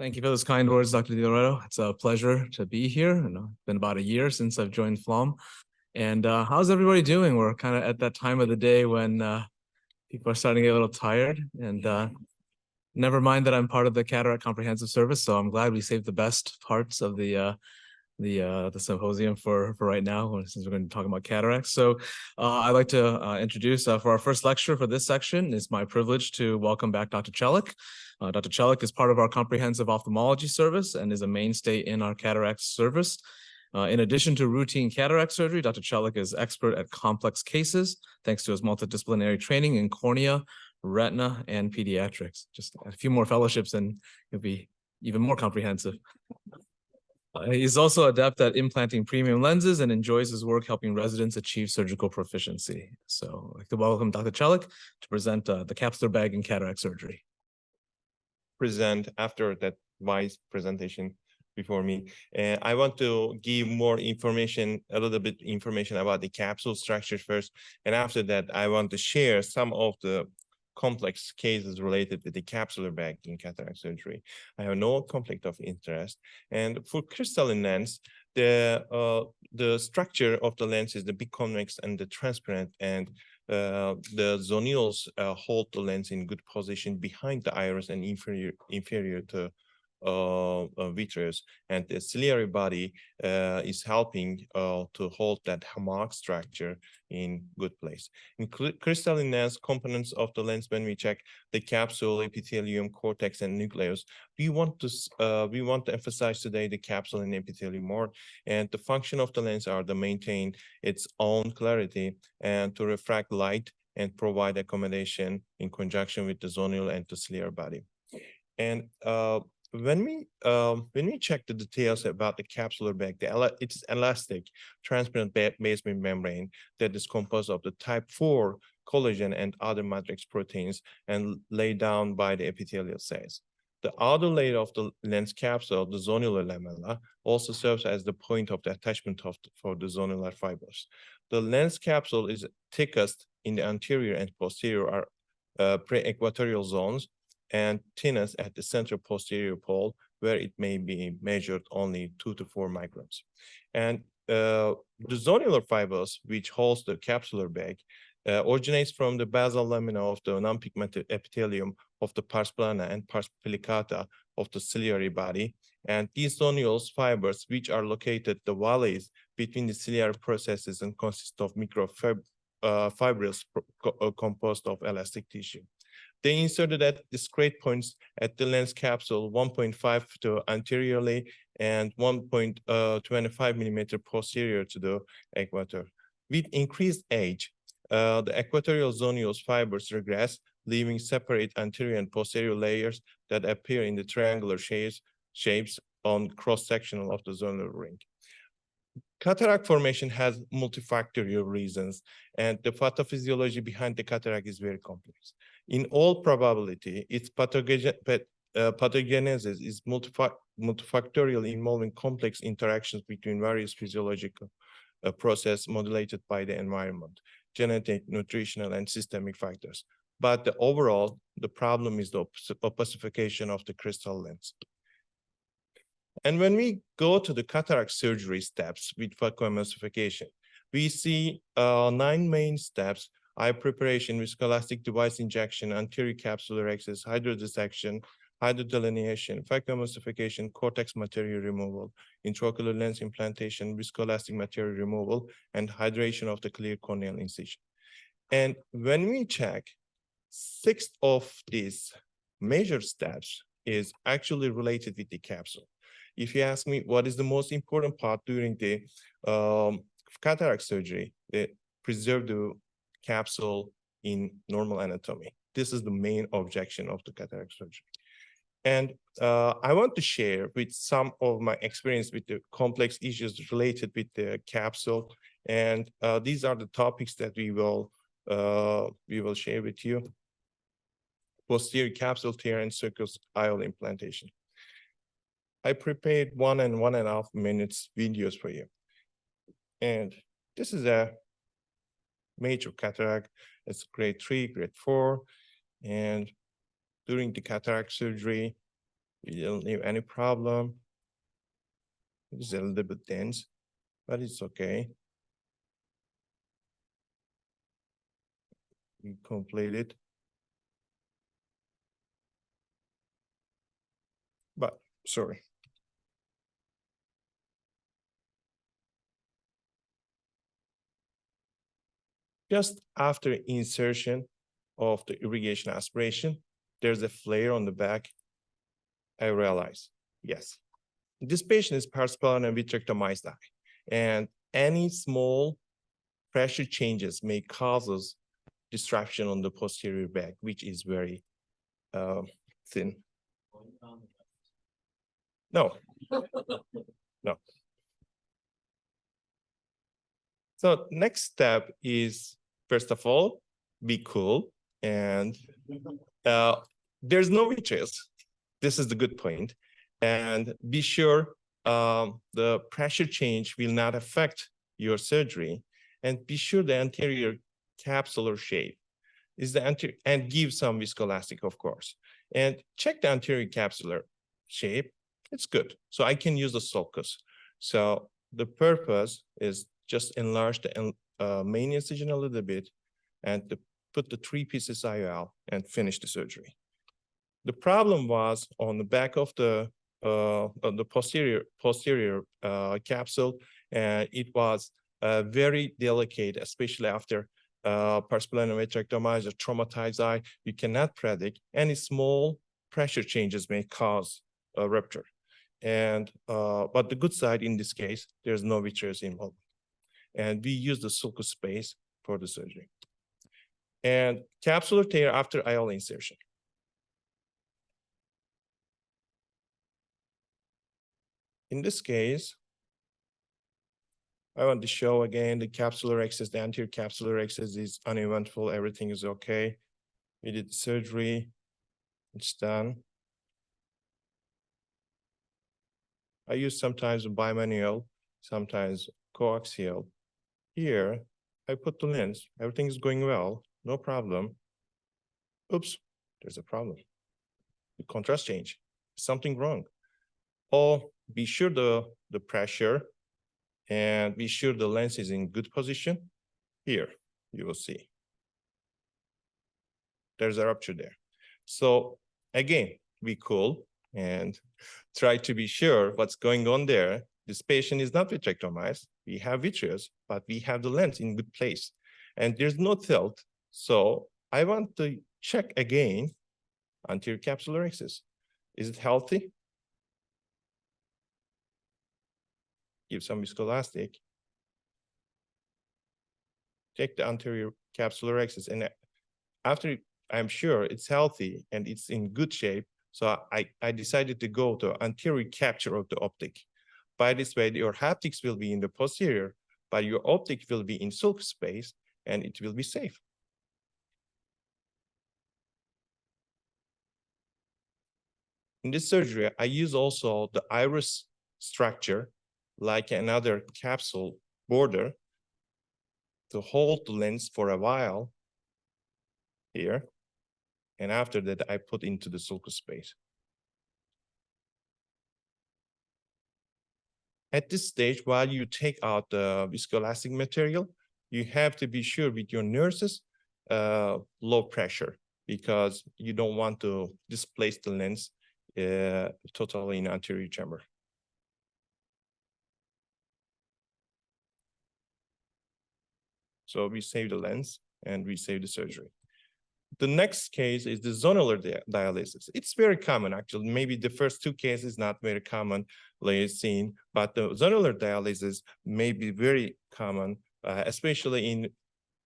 Thank you for those kind words, Dr. DiLoretto. It's a pleasure to be here. It's been about a year since I've joined FLOM. And how's everybody doing? We're kind of at that time of the day when people are starting to get a little tired. And never mind that I'm part of the Cataract Comprehensive Service, so I'm glad we saved the best parts of the symposium for right now, since we're going to talk about cataracts. So I'd like to introduce for our first lecture for this section. It's my privilege to welcome back Dr. Chelik. Dr. Chelik is part of our comprehensive ophthalmology service and is a mainstay in our cataract service. In addition to routine cataract surgery, Dr. Chelik is expert at complex cases, thanks to his multidisciplinary training in cornea, retina, and pediatrics. Just a few more fellowships and he'll be even more comprehensive. He's also adept at implanting premium lenses and enjoys his work helping residents achieve surgical proficiency. So I'd like to welcome Dr. Chelik to present the capsular bag in cataract surgery. Present after that wise presentation before me. I want to give more information, a little bit information about the capsule structure first. And after that, I want to share some of the complex cases related with the capsular bag in cataract surgery. I have no conflict of interest. And for crystalline lens, the structure of the lens is the big convex and the transparent, and the zonules hold the lens in good position behind the iris and inferior to vitreous, and the ciliary body is helping to hold that hammock structure in good place. In crystalline lens, components of the lens, when we check the capsule, epithelium, cortex, and nucleus, we want to emphasize today the capsule and epithelium more. And the function of the lens are to maintain its own clarity and to refract light and provide accommodation in conjunction with the zonule and the ciliary body. And when we check the details about the capsular bag, it's elastic, transparent basement membrane that is composed of the type 4 collagen and other matrix proteins and laid down by the epithelial cells. The outer layer of the lens capsule, the zonular lamella, also serves as the point of the attachment for the zonular fibers. The lens capsule is thickest in the anterior and posterior pre-equatorial zones, and thinnest at the central posterior pole, where it may be measured only 2 to 4 microns. And the zonular fibers, which holds the capsular bag, originates from the basal lamina of the non-pigmented epithelium of the pars plana and pars pellicata of the ciliary body. And these zonules fibers, which are located the valleys between the ciliary processes and consist of microfibrils composed of elastic tissue. They inserted at discrete points at the lens capsule 1.5 to anteriorly and 1.25 millimeter posterior to the equator. With increased age, the equatorial zonules fibers regress, leaving separate anterior and posterior layers that appear in the triangular shapes on cross-sectional of the zonular ring. Cataract formation has multifactorial reasons, and the pathophysiology behind the cataract is very complex. In all probability, its pathogenesis is multifactorial, involving complex interactions between various physiological processes modulated by the environment, genetic, nutritional, and systemic factors. But overall, the problem is the opacification of the crystal lens. And when we go to the cataract surgery steps with phacoemulsification, we see 9 main steps: eye preparation, viscoelastic device injection, anterior capsular access, hydrodissection, hydrodelineation, phacoemulsification, cortex material removal, intraocular lens implantation, viscoelastic material removal, and hydration of the clear corneal incision. And when we check, 6 of these major steps is actually related with the capsule. If you ask me what is the most important part during the cataract surgery, they preserve the capsule in normal anatomy. This is the main objection of the cataract surgery. And I want to share with some of my experience with the complex issues related with the capsule. And these are the topics that we will share with you. Posterior capsule tear and circus IOL implantation. I prepared 1 and 1.5 minutes videos for you. And this is a major cataract. It's grade 3, grade 4. And during the cataract surgery, We didn't leave any problem. It's a little bit dense, but it's okay. We complete it. But sorry. Just after insertion of the irrigation aspiration, there's a flare on the back. I realize, yes, this patient is particularly vitrectomized eye, and any small pressure changes may cause disruption on the posterior back, which is very thin. No, no. So next step is, first of all, be cool, and there's no vitreous. This is the good point. And be sure the pressure change will not affect your surgery. And be sure the anterior capsular shape is the anterior, and give some viscoelastic, of course. And check the anterior capsular shape. It's good. So I can use the sulcus. So the purpose is just enlarge the main incision a little bit and to put the 3 pieces IOL and finish the surgery. The problem was on the back of the posterior capsule, and it was very delicate, especially after particular vitrectomy or traumatized eye. You cannot predict any small pressure changes may cause a rupture. And but the good side in this case, there's no vitreous involvement. And we use the sulcus space for the surgery. And capsular tear after IOL insertion. In this case, I want to show again the capsular excess. The anterior capsular excess is uneventful. Everything is okay. We did the surgery. It's done. I use sometimes bimanual, sometimes coaxial. Here, I put the lens. Everything is going well. No problem. Oops, there's a problem. The contrast change. Something wrong. Or be sure the pressure and be sure the lens is in good position. Here, you will see. There's a rupture there. So again, be cool and try to be sure what's going on there. This patient is not vitrectomized. We have vitreous, but we have the lens in good place. And there's no tilt. So I want to check again anterior capsular excess. Is it healthy? Give some viscoelastic. Check the anterior capsular excess. And after I'm sure it's healthy and it's in good shape, so I decided to go to anterior capture of the optic. By this way, your haptics will be in the posterior, but your optic will be in sulcus space, and it will be safe. In this surgery, I use also the iris structure, like another capsule border, to hold the lens for a while here. And after that, I put into the sulcus space. At this stage, while you take out the viscoelastic material, you have to be sure with your nurses, low pressure, because you don't want to displace the lens totally in anterior chamber. So we save the lens and we save the surgery. The next case is the zonular dialysis. It's very common, actually. Maybe the first 2 cases not very commonly seen, but the zonular dialysis may be very common, especially in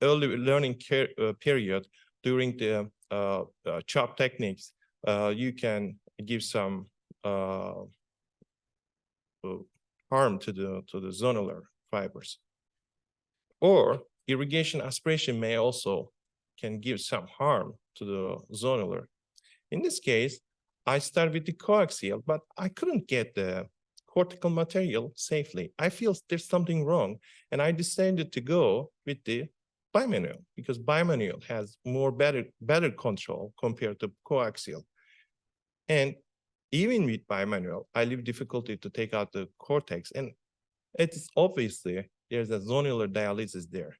early learning period during the CHOP techniques. You can give some harm to the zonular fibers. Or irrigation aspiration may also can give some harm to the zonular. In this case, I start with the coaxial, but I couldn't get the cortical material safely. I feel there's something wrong, and I decided to go with the bimanual because bimanual has better control compared to coaxial. And even with bimanual, I have difficulty to take out the cortex, and it's obviously there's a zonular dialysis there.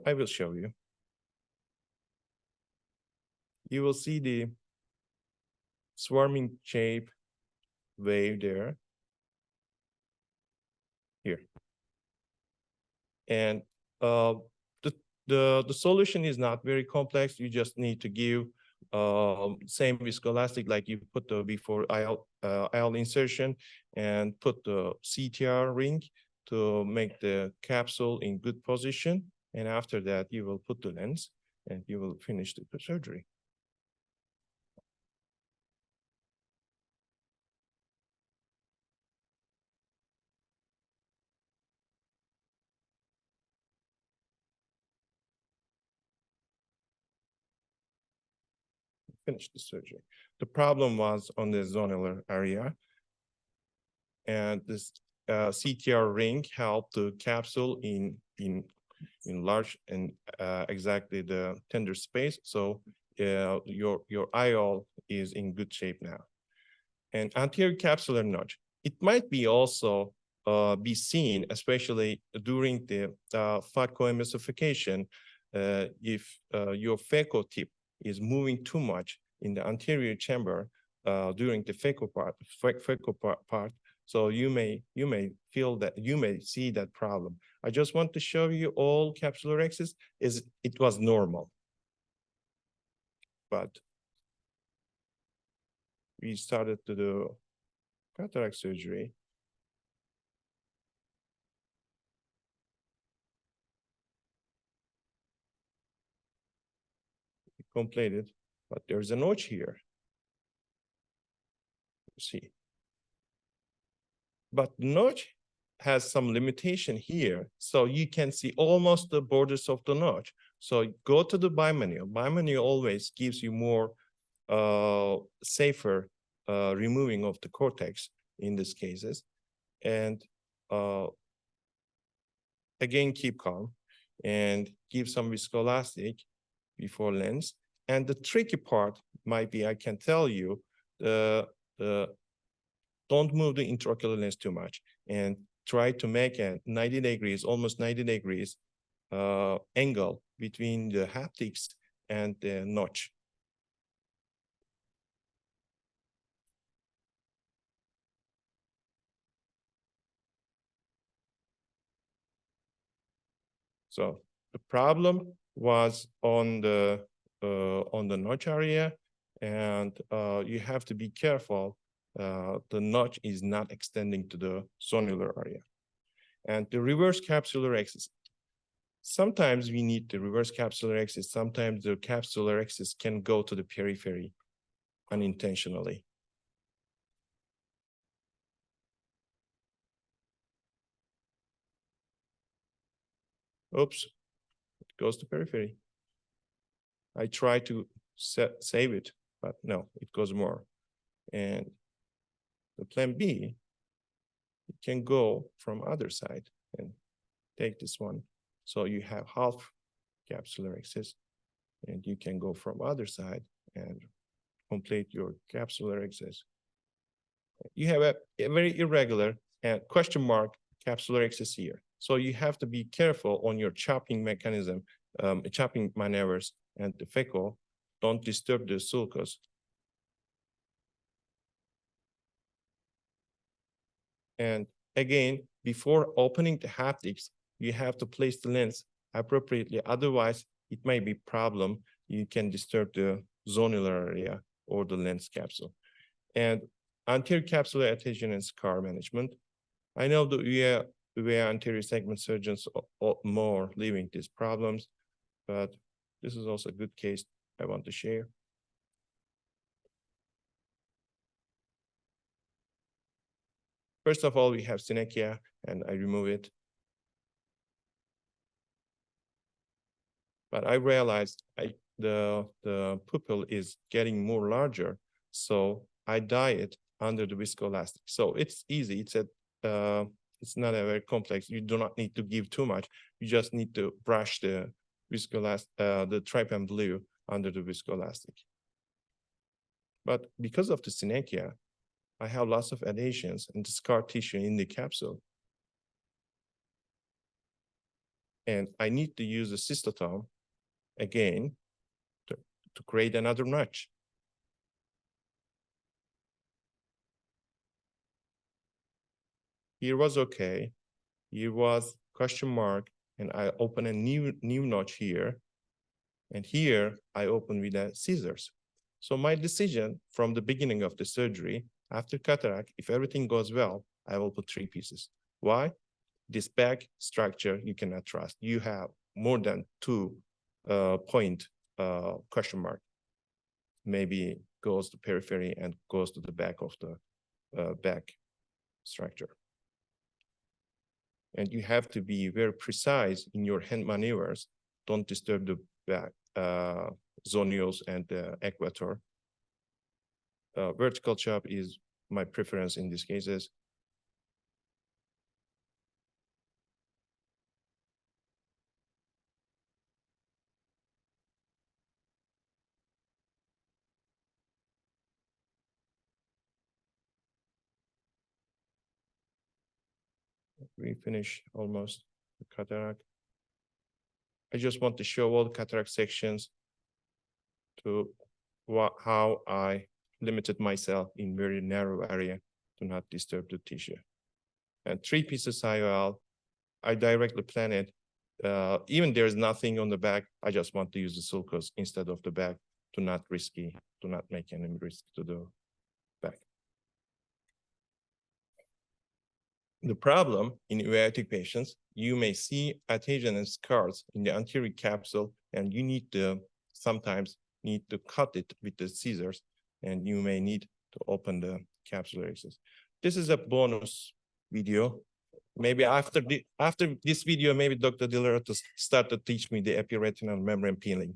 I will show you. You will see the swarming shape wave there. Here. And the solution is not very complex. You just need to give same viscoelastic like you put the before IL insertion, and put the CTR ring to make the capsule in good position. And after that, you will put the lens and you will finish the surgery. Finish the surgery. The problem was on the zonular area, and this CTR ring helped the capsule in large and exactly the tender space. So your IOL is in good shape now. And anterior capsular notch, it might be also be seen, especially during the phacoemulsification, if your phaco tip is moving too much in the anterior chamber during the phaco part. So you may feel that, you may see that problem. I just want to show you all capsular excess it was normal. But we started to do cataract surgery. We completed, but there's a notch here. See. But notch has some limitation here. So you can see almost the borders of the notch. So go to the bimanual. Bimanual always gives you more safer removing of the cortex in these cases. And again, keep calm and give some viscoelastic before lens. And the tricky part might be, I can tell you, don't move the intraocular lens too much, and try to make a 90 degrees, almost 90 degrees angle between the haptics and the notch. So the problem was on the notch area, and you have to be careful. The notch is not extending to the zonular area. And the reverse capsular axis. Sometimes we need the reverse capsular axis. Sometimes the capsular axis can go to the periphery unintentionally. Oops, it goes to periphery. I try to save it, but no, it goes more. And the plan B, it can go from other side and take this one. So you have half capsular axis, and you can go from other side and complete your capsular axis. You have a very irregular and question mark capsular axis here. So you have to be careful on your chopping mechanism, chopping maneuvers, and the phaco. Don't disturb the sulcus. And again, before opening the haptics, you have to place the lens appropriately. Otherwise, it may be problem. You can disturb the zonular area or the lens capsule. And anterior capsular adhesion and scar management. I know that we are anterior segment surgeons more living these problems, but this is also a good case I want to share. First of all, we have synechia, and I remove it. But I realized the pupil is getting more larger, so I dye it under the viscoelastic. So it's easy. It's not a very complex. You do not need to give too much. You just need to brush the viscoelastic, the trypan blue under the viscoelastic. But because of the synechia, I have lots of adhesions and scar tissue in the capsule. And I need to use a cystotome again to create another notch. Here was okay. Here was question mark, and I open a new notch here. And here I open with a scissors. So my decision from the beginning of the surgery, after cataract, if everything goes well, I will put 3 pieces. Why? This back structure you cannot trust. You have more than 2 point question mark. Maybe goes to periphery and goes to the back of the back structure. And you have to be very precise in your hand maneuvers. Don't disturb the back, zonules and the equator. Vertical chop is my preference in these cases. We finish almost the cataract. I just want to show all the cataract sections to how I limited myself in very narrow area to not disturb the tissue. And 3 pieces IOL, I directly plan it. Even there's nothing on the back, I just want to use the sulcus instead of the back to not make any risk to the back. The problem in uveitic patients, you may see adhesion and scars in the anterior capsule, and you need to sometimes cut it with the scissors, and you may need to open the capsular access. This is a bonus video. Maybe after this video, maybe Dr. Diller to start to teach me the epiretinal membrane peeling.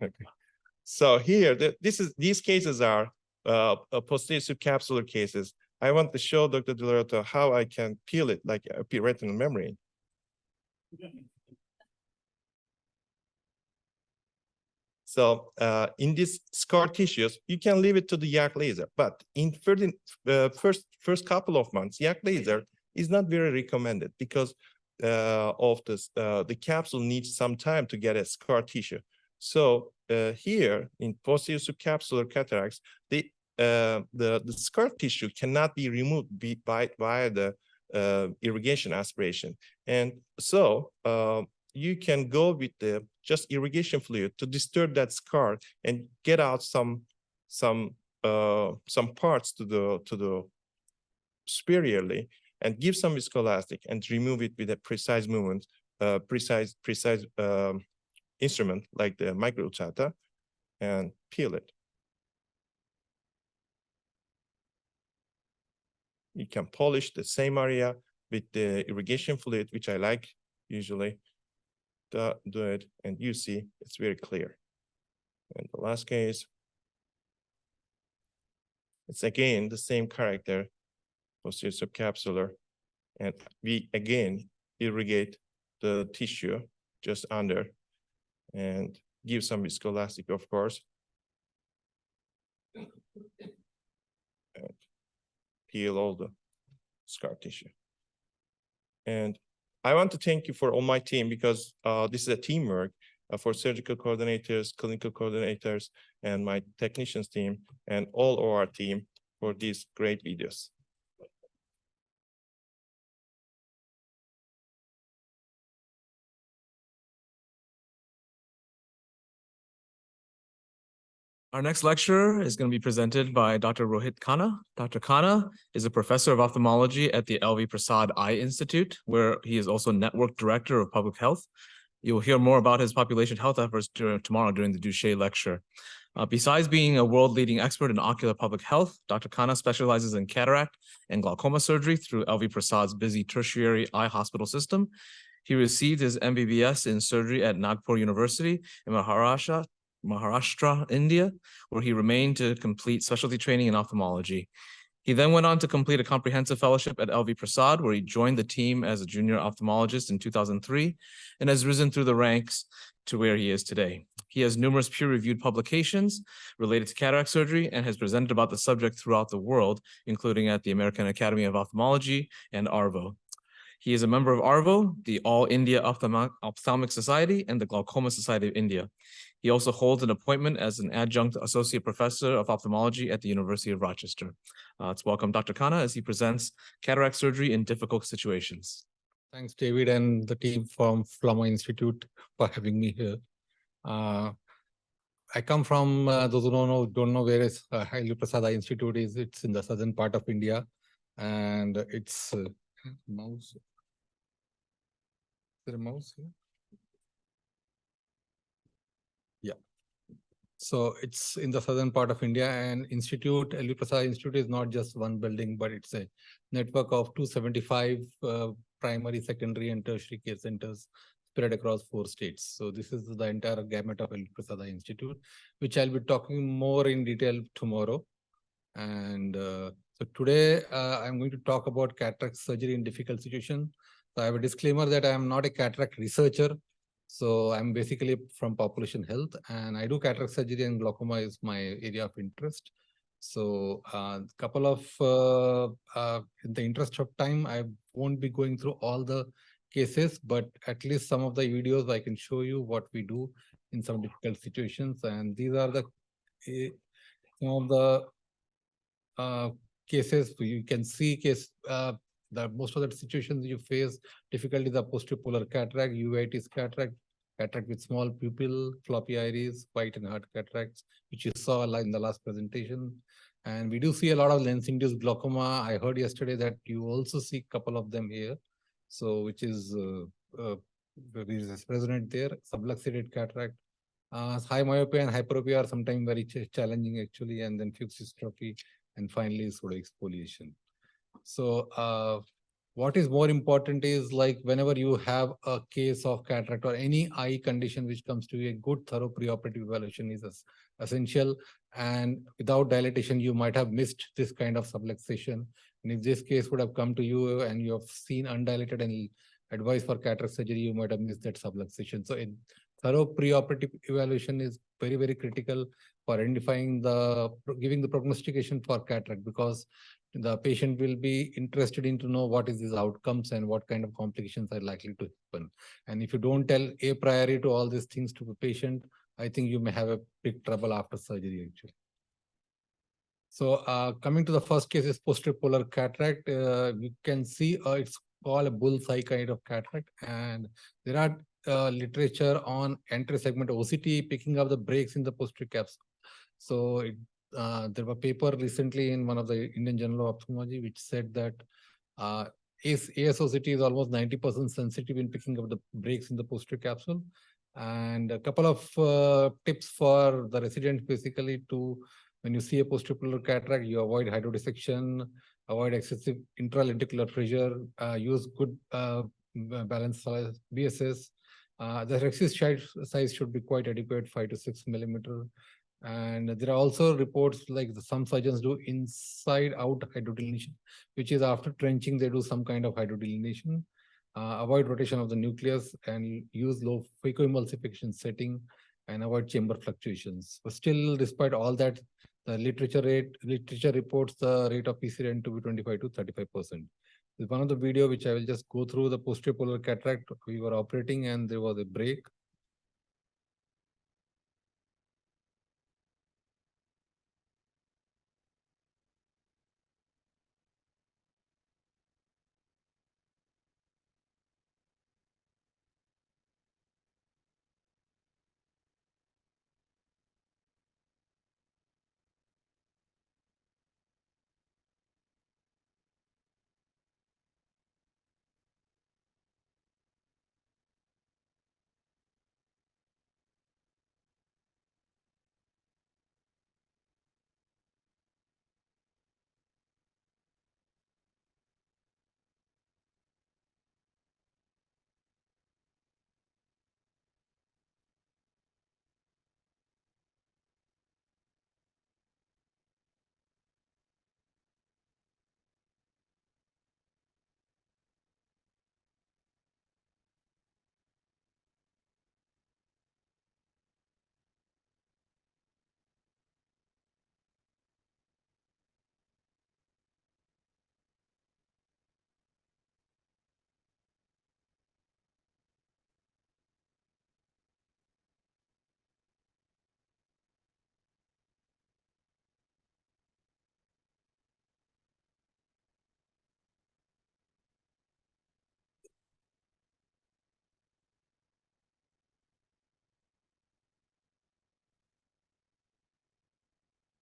Okay. So here, these cases are posterior subcapsular cases. I want to show Dr. Diller how I can peel it like a epiretinal membrane. So in these scar tissues, you can leave it to the YAG laser, but in first couple of months, YAG laser is not very recommended because of this, the capsule needs some time to get a scar tissue. So here in posterior subcapsular cataracts, the scar tissue cannot be removed via the irrigation aspiration, and so you can go with the just irrigation fluid to disturb that scar and get out some parts to the superiorly and give some viscoelastic and remove it with a precise movement, precise instrument like the micro ultrata, and peel it. You can polish the same area with the irrigation fluid, which I like usually. Do it, and you see it's very clear. And the last case, it's again the same character, posterior subcapsular, and we again irrigate the tissue just under and give some viscoelastic, of course. And peel all the scar tissue. And I want to thank you for all my team, because this is a teamwork for surgical coordinators, clinical coordinators, and my technicians team, and all OR team for these great videos. Our next lecturer is going to be presented by Dr. Rohit Khanna. Dr. Khanna is a professor of ophthalmology at the LV Prasad Eye Institute, where he is also network director of public health. You will hear more about his population health efforts tomorrow during the Duché lecture. Besides being a world-leading expert in ocular public health, Dr. Khanna specializes in cataract and glaucoma surgery through LV Prasad's busy tertiary eye hospital system. He received his MBBS in surgery at Nagpur University in Maharashtra, India, where he remained to complete specialty training in ophthalmology. He then went on to complete a comprehensive fellowship at LV Prasad, where he joined the team as a junior ophthalmologist in 2003 and has risen through the ranks to where he is today. He has numerous peer-reviewed publications related to cataract surgery and has presented about the subject throughout the world, including at the American Academy of Ophthalmology and ARVO. He is a member of ARVO, the All India Ophthalmic Society, and the Glaucoma Society of India. He also holds an appointment as an adjunct associate professor of ophthalmology at the University of Rochester. Let's welcome Dr. Khanna as he presents cataract surgery in difficult situations. Thanks, David, and the team from Flama Institute for having me here. I come from, those who don't know where is Highly Prasada Institute is. It's in the southern part of India, and it's mouse. Is there a mouse here? Yeah. So it's in the southern part of India, and Institute, Highly Prasada Institute is not just one building, but it's a network of 275 primary, secondary, and tertiary care centers spread across 4 states. So this is the entire gamut of Highly Prasada Institute, which I'll be talking more in detail tomorrow. And so today I'm going to talk about cataract surgery in difficult situations. So I have a disclaimer that I am not a cataract researcher. So I'm basically from population health, and I do cataract surgery, and glaucoma is my area of interest. So couple of, in the interest of time, I won't be going through all the cases, but at least some of the videos I can show you what we do in some difficult situations. And these are the some of the cases. You can see the most of the situations you face difficulty, the posterior polar cataract, uveitis cataract, cataract with small pupil, floppy iris, white and hard cataracts, which you saw in the last presentation. And we do see a lot of lens-induced glaucoma. I heard yesterday that you also see a couple of them here. So which is resonant there, subluxated cataract. High myopia and hyperopia are sometimes very challenging actually, and then Fuchs dystrophy, and finally pseudoexfoliation. So what is more important is, like, whenever you have a case of cataract or any eye condition which comes to you, a good thorough preoperative evaluation is essential. And without dilatation, you might have missed this kind of subluxation. And if this case would have come to you and you have seen undilated and advice for cataract surgery, you might have missed that subluxation. So a thorough preoperative evaluation is very, very critical for identifying giving the prognostication for cataract, because the patient will be interested in to know what is his outcomes and what kind of complications are likely to happen. And if you don't tell a priori to all these things to the patient, I think you may have a big trouble after surgery actually. So coming to the first case is posterior polar cataract. You can see it's called a bullseye kind of cataract, and there are literature on anterior segment OCT picking up the breaks in the posterior capsule. So there was a paper recently in one of the Indian Journal of Ophthalmology which said that ASOCT is almost 90% sensitive in picking up the breaks in the posterior capsule. And a couple of tips for the residents, basically, to when you see a posterior polar cataract, you avoid hydrodissection, avoid excessive intralenticular pressure, use good balanced BSS. The rexis size should be quite adequate, 5 to 6 millimeter. And there are also reports like some surgeons do inside out hydrodelineation, which is after trenching, they do some kind of hydrodelineation. Avoid rotation of the nucleus and use low phacoemulsification setting and avoid chamber fluctuations. But still, despite all that, the literature reports the rate of PCRN to be 25 to 35%. There's one of the video which I will just go through. The posterior polar cataract, we were operating and there was a break.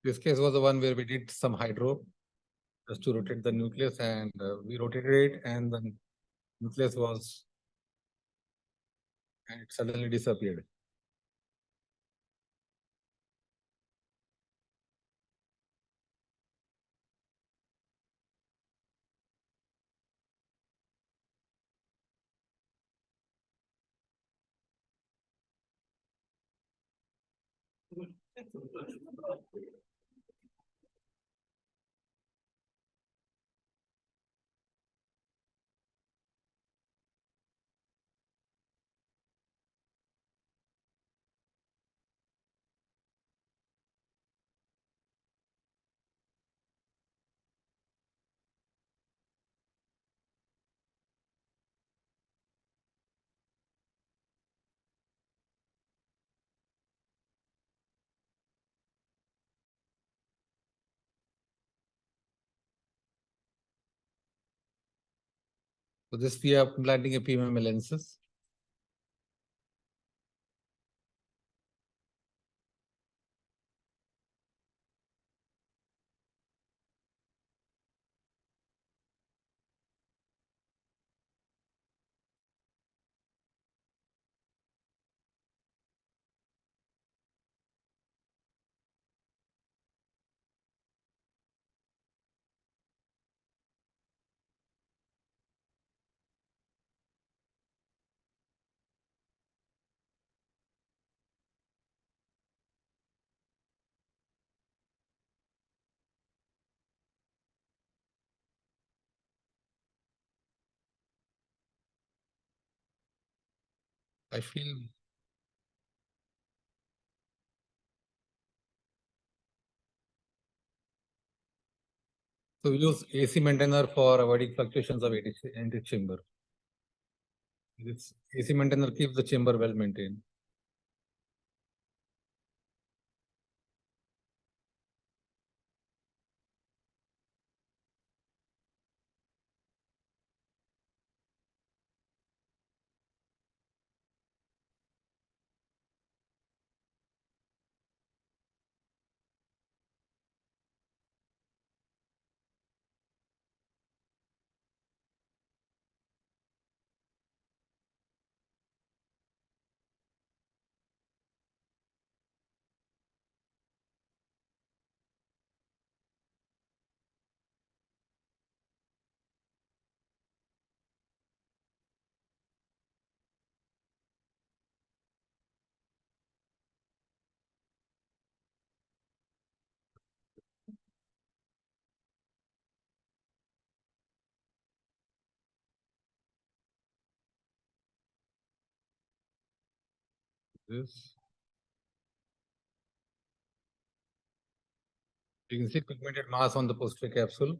This case was the one where we did some hydro just to rotate the nucleus, and we rotated it, and the nucleus was, and it suddenly disappeared. So this we are implanting a PMMA lenses. I feel so. We use AC maintainer for avoiding fluctuations of antechamber. This AC maintainer keeps the chamber well maintained. This you can see pigmented mass on the posterior capsule.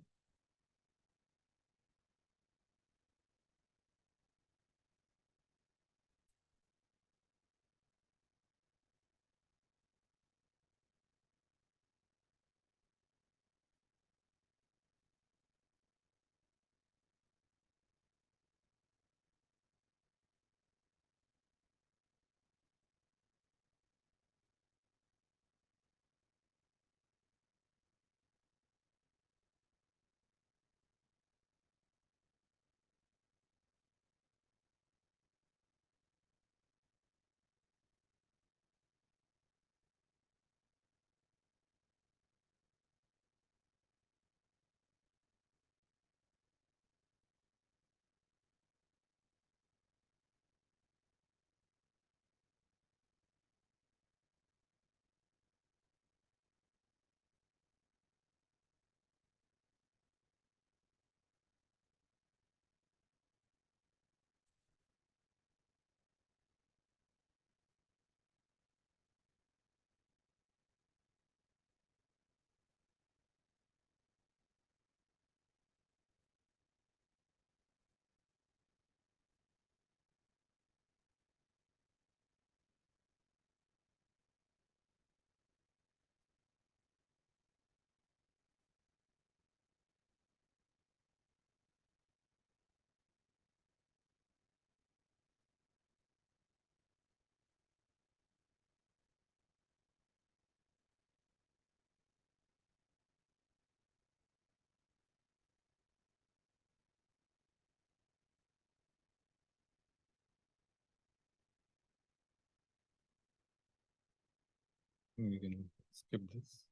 We can skip this.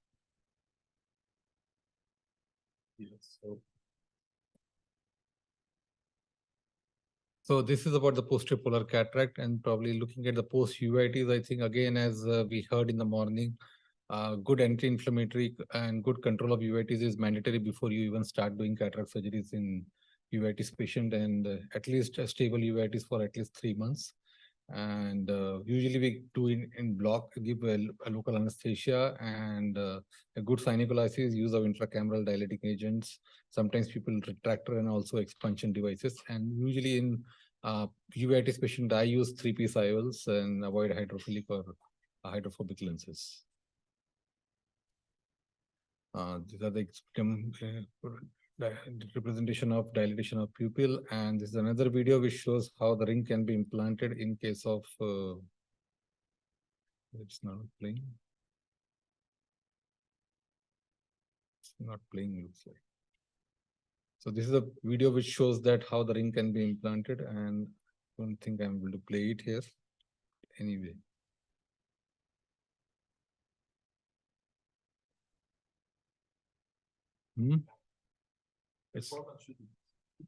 Yes. So this is about the posterior polar cataract, and probably looking at the post uveitis. I think again, as we heard in the morning, good anti-inflammatory and good control of uveitis is mandatory before you even start doing cataract surgeries in uveitis patient, and at least a stable uveitis for at least 3 months. And usually we do in block, give a local anesthesia and a good synostosis, use of intracameral dilating agents. Sometimes people retractor and also expansion devices. And usually in uveitis patient, I use 3-piece IOLs and avoid hydrophilic or hydrophobic lenses. These are the representation of dilatation of pupil, and this is another video which shows how the ring can be implanted in case of it's not playing. It's not playing, looks like. So this is a video which shows that how the ring can be implanted, and I don't think I'm able to play it here. Anyway.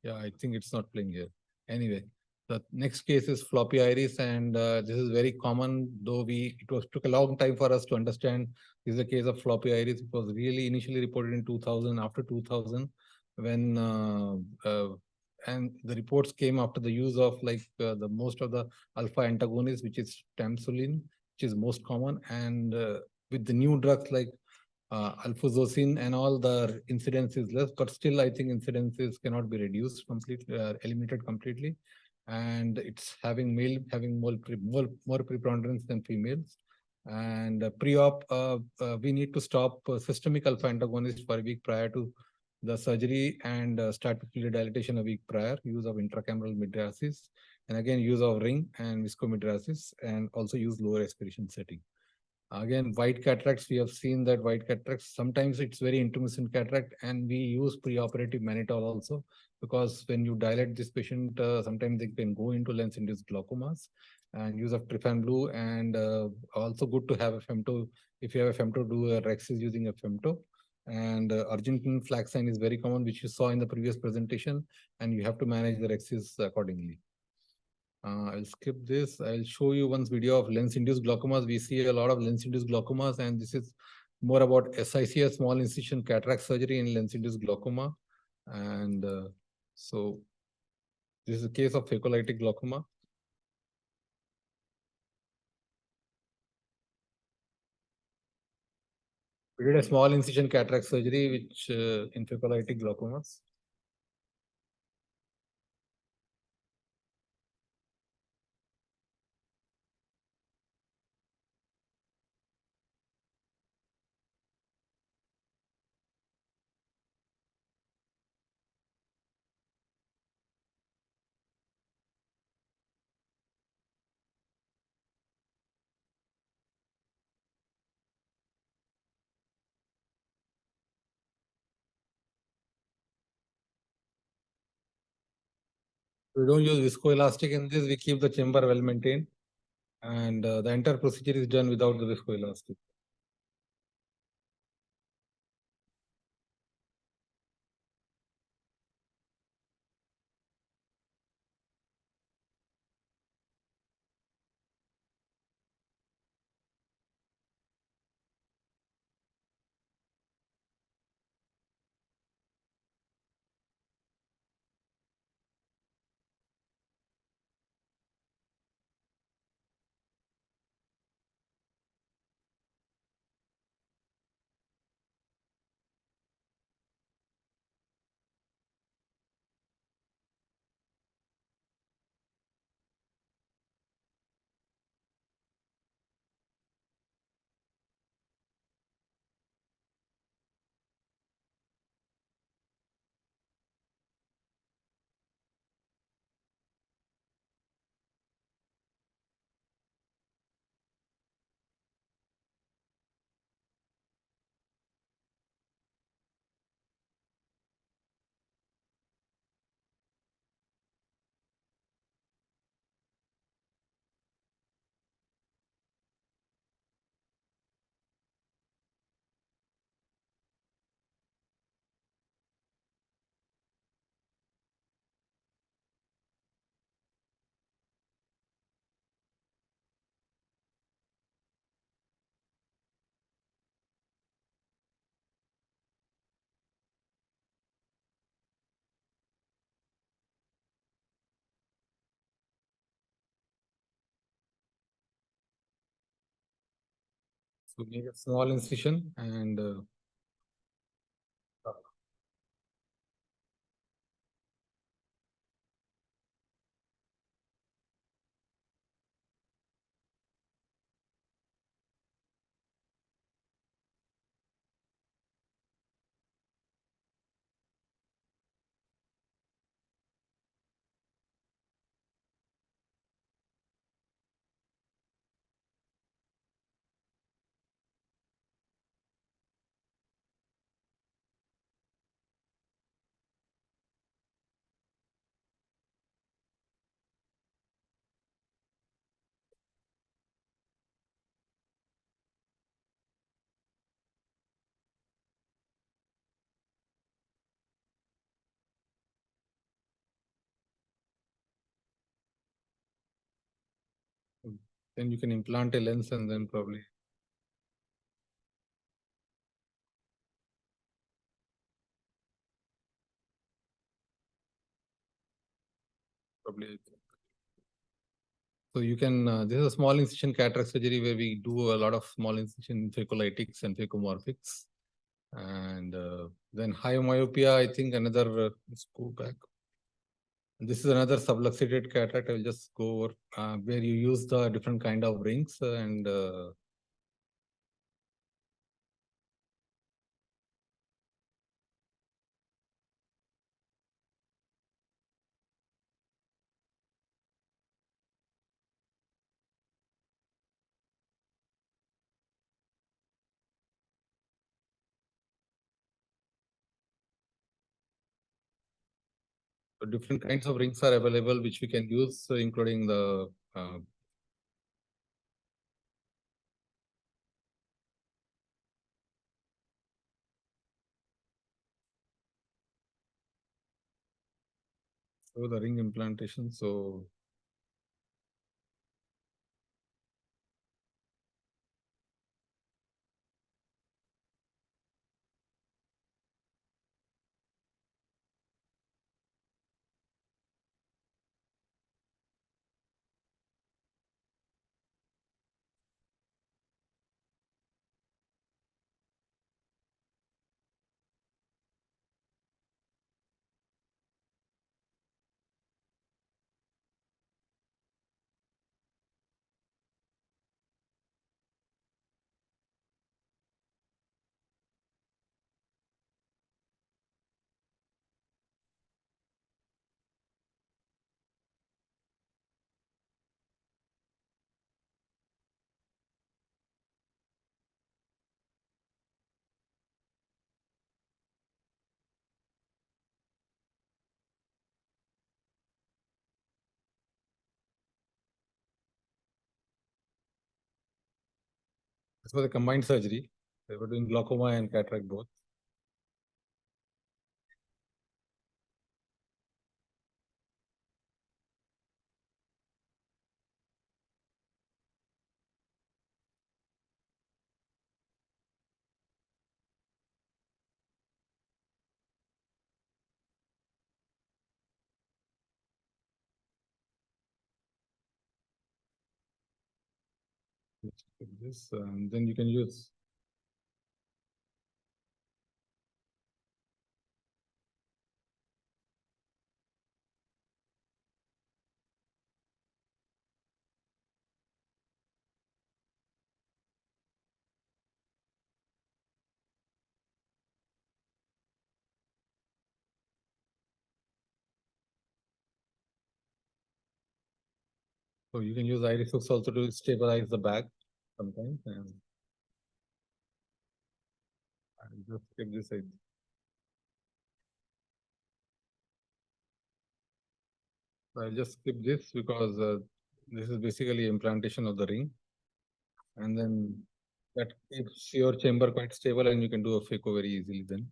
Yeah, I think it's not playing here. Anyway, the next case is floppy iris, and this is very common, though took a long time for us to understand this is a case of floppy iris. It was really initially reported in 2000, after 2000, when and the reports came after the use of the most of the alpha antagonists, which is tamsuline, which is most common, and with the new drugs like alfuzosin and all, the incidence is less, but still I think incidences cannot be reduced completely, eliminated completely. And it's having more preponderance than females. And pre-op, we need to stop systemic alpha antagonist for a week prior to the surgery, and start pupillary dilatation a week prior, use of intracameral mydriasis, and again use of ring and viscomydriasis, and also use lower aspiration setting. Again, white cataracts, we have seen that white cataracts, sometimes it's very intermittent cataract, and we use preoperative mannitol also, because when you dilate this patient, sometimes they can go into lens-induced glaucomas, and use of trypan blue, and also good to have a femto. If you have a femto, do a rexis using a femto. And Argentine flag sign is very common, which you saw in the previous presentation, and you have to manage the rexis accordingly. I'll skip this. I'll show you one video of lens-induced glaucomas. We see a lot of lens-induced glaucomas, and this is more about SICS, small incision cataract surgery in lens-induced glaucoma. And so this is a case of phacolytic glaucoma. We did a small incision cataract surgery, which in phacolytic glaucomas. We don't use viscoelastic in this. We keep the chamber well maintained, and the entire procedure is done without the viscoelastic. So make a small incision and then you can implant a lens and then probably probably. So you can, this is a small incision cataract surgery where we do a lot of small incision phacolytics and phacomorphics. And then high myopia, I think another, let's go back. This is another subluxated cataract. I will just go over where you use the different kind of rings and different kinds of rings are available, which we can use, including the so the ring implantation. So this was a combined surgery. They were doing glaucoma and cataract both. This, and then you can use. So you can use iris hooks also to stabilize the bag sometimes. And I'll just skip this side. So I'll just skip this because this is basically implantation of the ring. And then that keeps your chamber quite stable and you can do a phaco very easily then.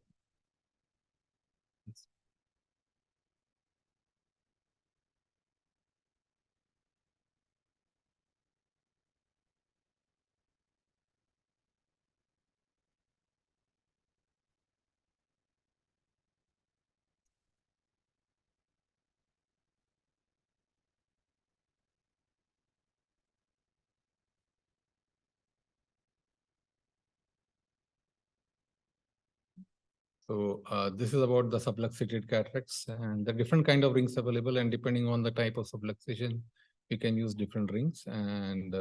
So this is about the subluxated cataracts and the different kind of rings available, and depending on the type of subluxation, you can use different rings. And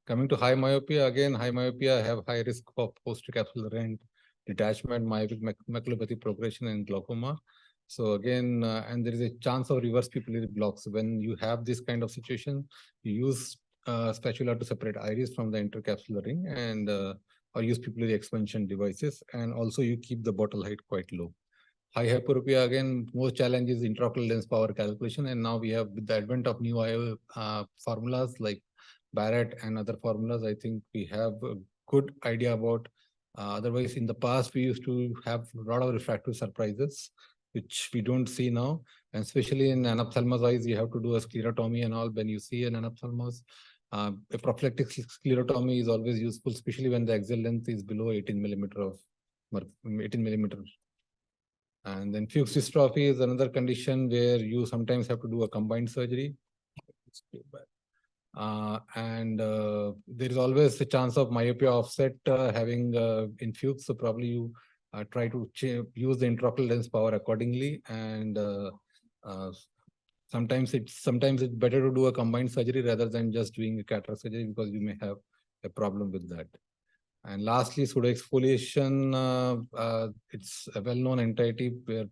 coming to high myopia, again, high myopia have high risk of post-capsular rent, detachment, myopic maculopathy progression, and glaucoma. So again, and there is a chance of reverse pupillary blocks. When you have this kind of situation, you use spatula to separate iris from the intercapsular ring, and or use pupillary expansion devices, and also you keep the bottle height quite low. High hyperopia, again, most challenge is intraocular lens power calculation, and now we have, with the advent of new IO formulas like Barrett and other formulas, I think we have a good idea about. Otherwise, in the past, we used to have a lot of refractive surprises, which we don't see now. And especially in anophthalmos eyes, you have to do a sclerotomy and all. When you see an anophthalmos, a prophylactic sclerotomy is always useful, especially when the axial length is below 18 millimeter. And then Fuchs dystrophy is another condition where you sometimes have to do a combined surgery. There is always a chance of myopia offset having in Fuchs, so probably you try to use the intraocular lens power accordingly. And sometimes it's better to do a combined surgery rather than just doing a cataract surgery, because you may have a problem with that. And lastly, pseudoexfoliation. It's a well-known entity where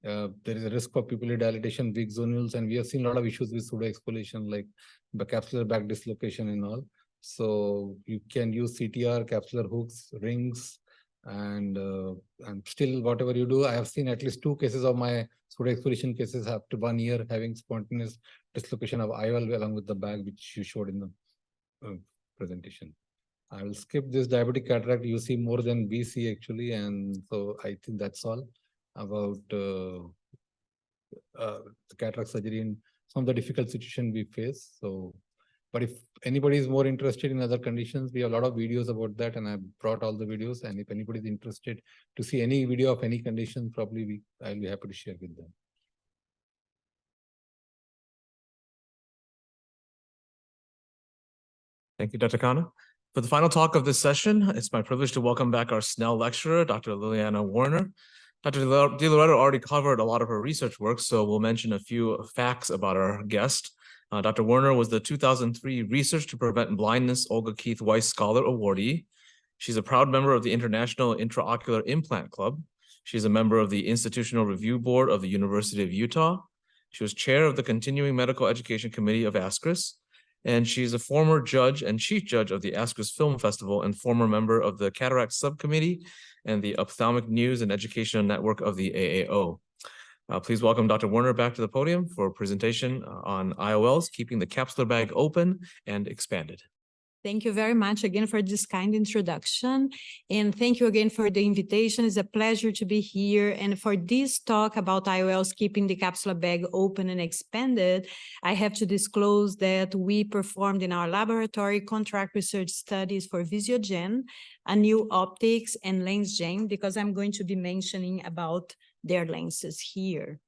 there is a risk of pupillary dilatation, weak zonules, and we have seen a lot of issues with pseudoexfoliation, like the capsular back dislocation and all. So you can use CTR, capsular hooks, rings, and still whatever you do, I have seen at least 2 cases of my pseudoexfoliation cases after 1 year having spontaneous dislocation of IOL along with the bag, which you showed in the presentation. I will skip this diabetic cataract. You see more than BC actually, and so I think that's all about the cataract surgery and some of the difficult situation we face. So, but if anybody is more interested in other conditions, we have a lot of videos about that, and I brought all the videos. And if anybody is interested to see any video of any condition, probably I'll be happy to share with them. Thank you, Dr. Khanna. For the final talk of this session, it's my privilege to welcome back our Snell lecturer, Dr. Liliana Warner. Dr. DiLoretto already covered a lot of her research work, so we'll mention a few facts about our guest. Dr. Warner was the 2003 Research to Prevent Blindness Olga Keith Weiss Scholar Awardee. She's a proud member of the International Intraocular Implant Club. She's a member of the Institutional Review Board of the University of Utah. She was chair of the Continuing Medical Education Committee of ASCRS. And she's a former judge and chief judge of the ASCRS Film Festival and former member of the Cataract Subcommittee and the Ophthalmic News and Educational Network of the AAO. Please welcome Dr. Warner back to the podium for a presentation on IOLs, keeping the capsular bag open and expanded. Thank you very much again for this kind introduction. And thank you again for the invitation. It's a pleasure to be here. And for this talk about IOLs keeping the capsular bag open and expanded, I have to disclose that we performed in our laboratory contract research studies for Visiogen, a new optics, and LensGen, because I'm going to be mentioning about their lenses here.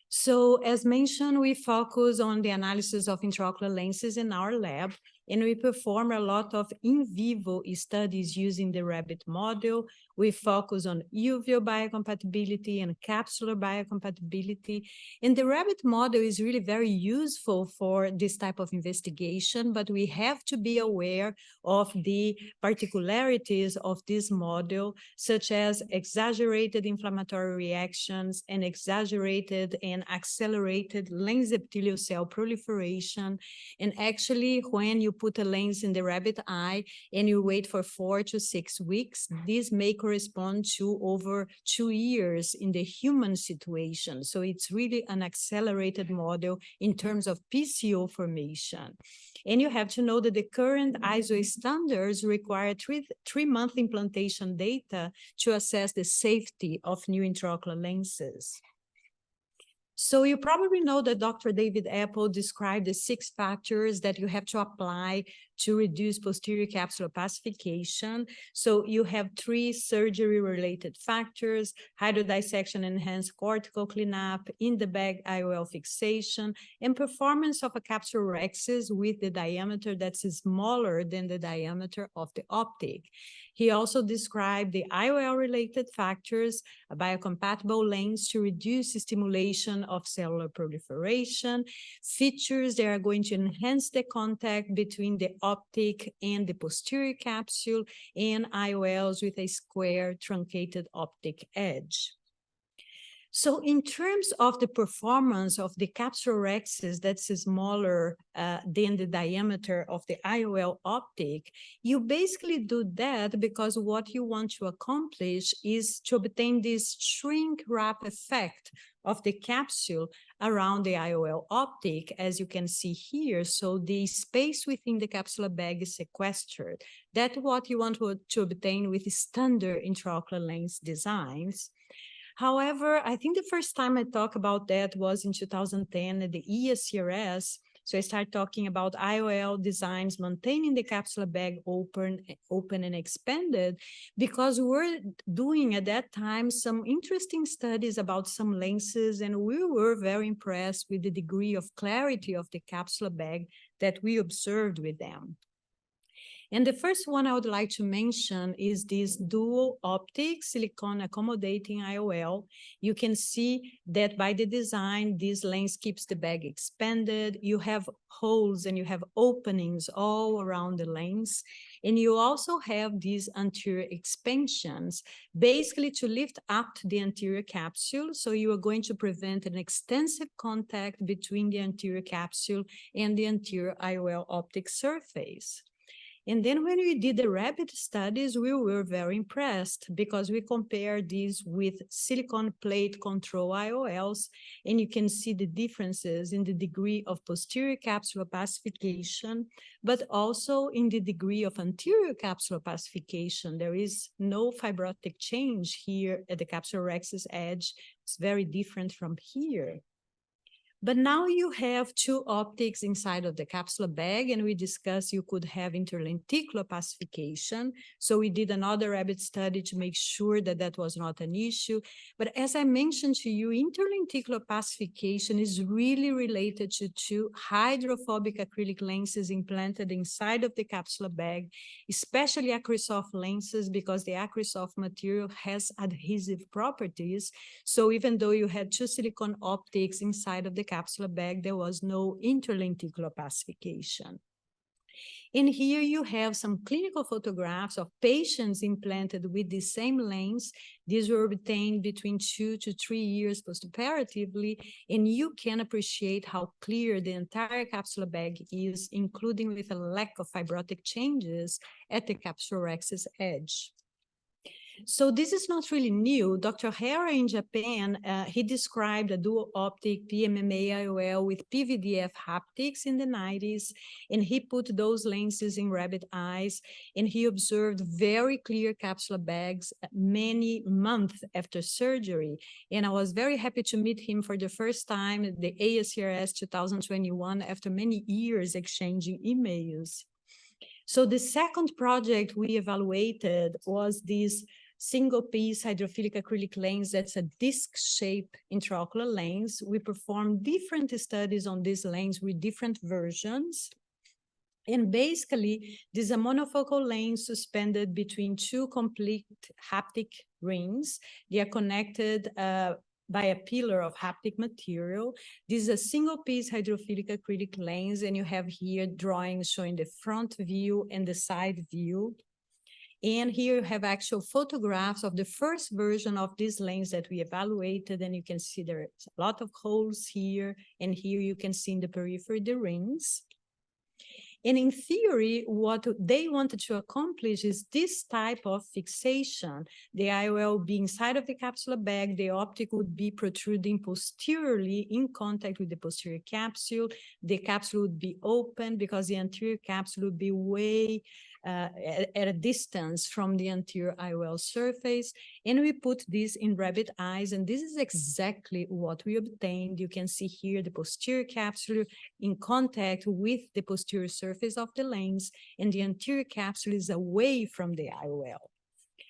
So as mentioned, we focus on the analysis of intraocular lenses in our lab, and we perform a lot of in vivo studies using the rabbit model. We focus on uveal biocompatibility and capsular biocompatibility. And the rabbit model is really very useful for this type of investigation, but we have to be aware of the particularities of this model, such as exaggerated inflammatory reactions and exaggerated and accelerated lens epithelial cell proliferation. And actually, when you put a lens in the rabbit eye and you wait for 4 to 6 weeks, this may correspond to over 2 years in the human situation. So it's really an accelerated model in terms of PCO formation. And you have to know that the current ISO standards require 3-month implantation data to assess the safety of new intraocular lenses. So you probably know that Dr. David Apple described the 6 factors that you have to apply to reduce posterior capsular opacification. So you have 3 surgery-related factors: hydrodissection, enhanced cortical cleanup, in-the-bag IOL fixation, and performance of a capsulorhexis with the diameter that's smaller than the diameter of the optic. He also described the IOL-related factors, a biocompatible lens to reduce stimulation of cellular proliferation, features that are going to enhance the contact between the optic and the posterior capsule, and IOLs with a square truncated optic edge. So in terms of the performance of the capsulorhexis that's smaller than the diameter of the IOL optic, you basically do that because what you want to accomplish is to obtain this shrink wrap effect of the capsule around the IOL optic, as you can see here. So the space within the capsular bag is sequestered. That's what you want to obtain with standard intraocular lens designs. However, I think the first time I talked about that was in 2010 at the ESCRS. So I started talking about IOL designs maintaining the capsular bag open and expanded, because we're doing at that time some interesting studies about some lenses, and we were very impressed with the degree of clarity of the capsular bag that we observed with them. And the first one I would like to mention is this dual optic silicone accommodating IOL. You can see that by the design, this lens keeps the bag expanded. You have holes and you have openings all around the lens. And you also have these anterior expansions, basically to lift up the anterior capsule. So you are going to prevent an extensive contact between the anterior capsule and the anterior IOL optic surface. And then when we did the rabbit studies, we were very impressed because we compared these with silicone plate control IOLs, and you can see the differences in the degree of posterior capsular opacification, but also in the degree of anterior capsular opacification. There is no fibrotic change here at the capsulorhexis edge. It's very different from here. But now you have 2 optics inside of the capsular bag, and we discussed you could have interlenticular opacification. So we did another rabbit study to make sure that that was not an issue. But as I mentioned to you, interlenticular opacification is really related to 2 hydrophobic acrylic lenses implanted inside of the capsular bag, especially Acrisoft lenses, because the Acrisoft material has adhesive properties. So even though you had 2 silicone optics inside of the capsular bag, there was no interlenticular opacification. And here you have some clinical photographs of patients implanted with the same lens. These were obtained between 2 to 3 years postoperatively, and you can appreciate how clear the entire capsular bag is, including with a lack of fibrotic changes at the capsulorhexis edge. So this is not really new. Dr. Hara in Japan, he described a dual optic PMMA IOL with PVDF haptics in the 90s, and he put those lenses in rabbit eyes, and he observed very clear capsular bags many months after surgery. And I was very happy to meet him for the first time at the ASCRS 2021 after many years exchanging emails. So the second project we evaluated was this single-piece hydrophilic acrylic lens that's a disc-shaped intraocular lens. We performed different studies on this lens with different versions. And basically, this is a monofocal lens suspended between 2 complete haptic rings. They are connected by a pillar of haptic material. This is a single-piece hydrophilic acrylic lens, and you have here drawings showing the front view and the side view. And here you have actual photographs of the first version of this lens that we evaluated, and you can see there's a lot of holes here, and here you can see in the periphery the rings. And in theory, what they wanted to accomplish is this type of fixation. The IOL would be inside of the capsular bag, the optic would be protruding posteriorly in contact with the posterior capsule. The capsule would be open because the anterior capsule would be way at a distance from the anterior IOL surface. And we put this in rabbit eyes, and this is exactly what we obtained. You can see here the posterior capsule in contact with the posterior surface surface of the lens, and the anterior capsule is away from the IOL.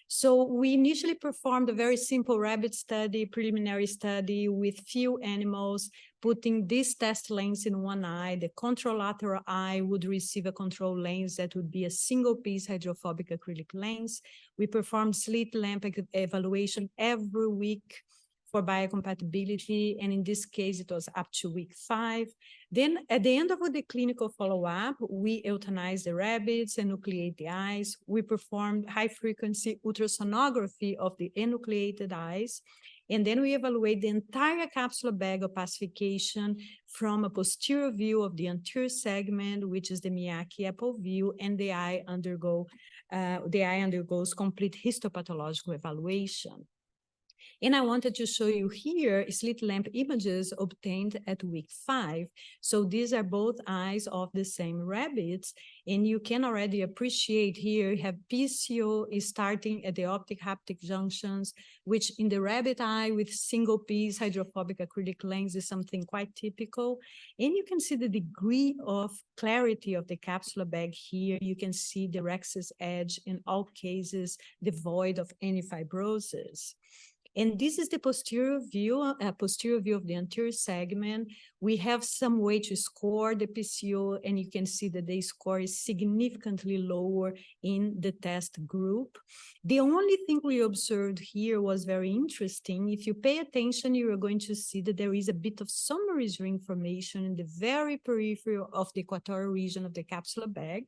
So we initially performed a very simple rabbit study, preliminary study with few animals, putting this test lens in one eye. The contralateral eye would receive a control lens that would be a single-piece hydrophobic acrylic lens. We performed slit lamp evaluation every week for biocompatibility, and in this case, it was up to week 5. Then at the end of the clinical follow-up, we euthanized the rabbits, enucleate the eyes. We performed high-frequency ultrasonography of the enucleated eyes, and then we evaluate the entire capsular bag opacification from a posterior view of the anterior segment, which is the Miyake apple view, and the eye undergoes complete histopathological evaluation. And I wanted to show you here slit lamp images obtained at week 5. So these are both eyes of the same rabbits. And you can already appreciate here, you have PCO is starting at the optic haptic junctions, which in the rabbit eye with single piece hydrophobic acrylic lens is something quite typical. And you can see the degree of clarity of the capsular bag here. You can see the rhexis edge in all cases devoid of any fibrosis. And this is the posterior view of the anterior segment. We have some way to score the PCO, and you can see that the score is significantly lower in the test group. The only thing we observed here was very interesting. If you pay attention, you are going to see that there is a bit of submarinal ring formation in the very periphery of the equatorial region of the capsular bag.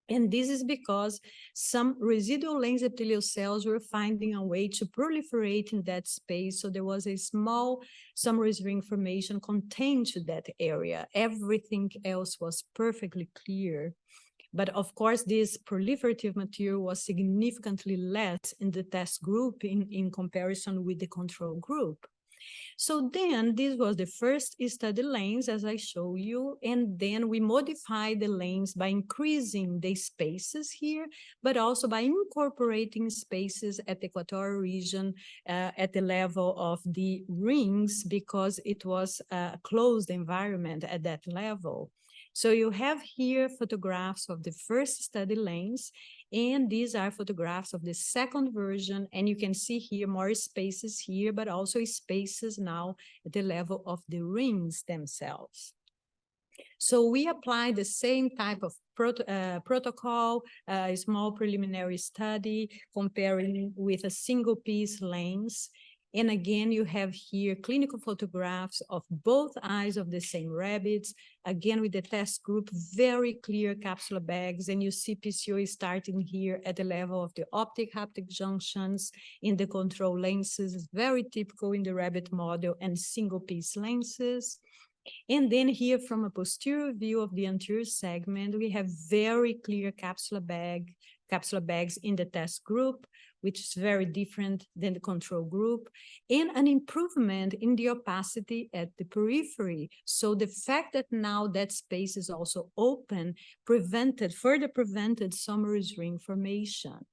And this is because some residual lens epithelial cells were finding a way to proliferate in that space. So there was a small submarinal ring formation contained to that area. Everything else was perfectly clear. But of course, this proliferative material was significantly less in the test group in comparison with the control group. So then this was the first study lens, as I show you, and then we modified the lens by increasing the spaces here, but also by incorporating spaces at the equatorial region at the level of the rings, because it was a closed environment at that level. So you have here photographs of the first study lens, and these are photographs of the second version, and you can see here more spaces here, but also spaces now at the level of the rings themselves. So we apply the same type of protocol, a small preliminary study comparing with a single piece lens. And again, you have here clinical photographs of both eyes of the same rabbits, again with the test group, very clear capsular bags, and you see PCO starting here at the level of the optic haptic junctions in the control lenses, very typical in the rabbit model, and single piece lenses. And then here from a posterior view of the anterior segment, we have very clear capsular bags in the test group, which is very different than the control group, and an improvement in the opacity at the periphery. So the fact that now that space is also open further prevented submarinal ring formation.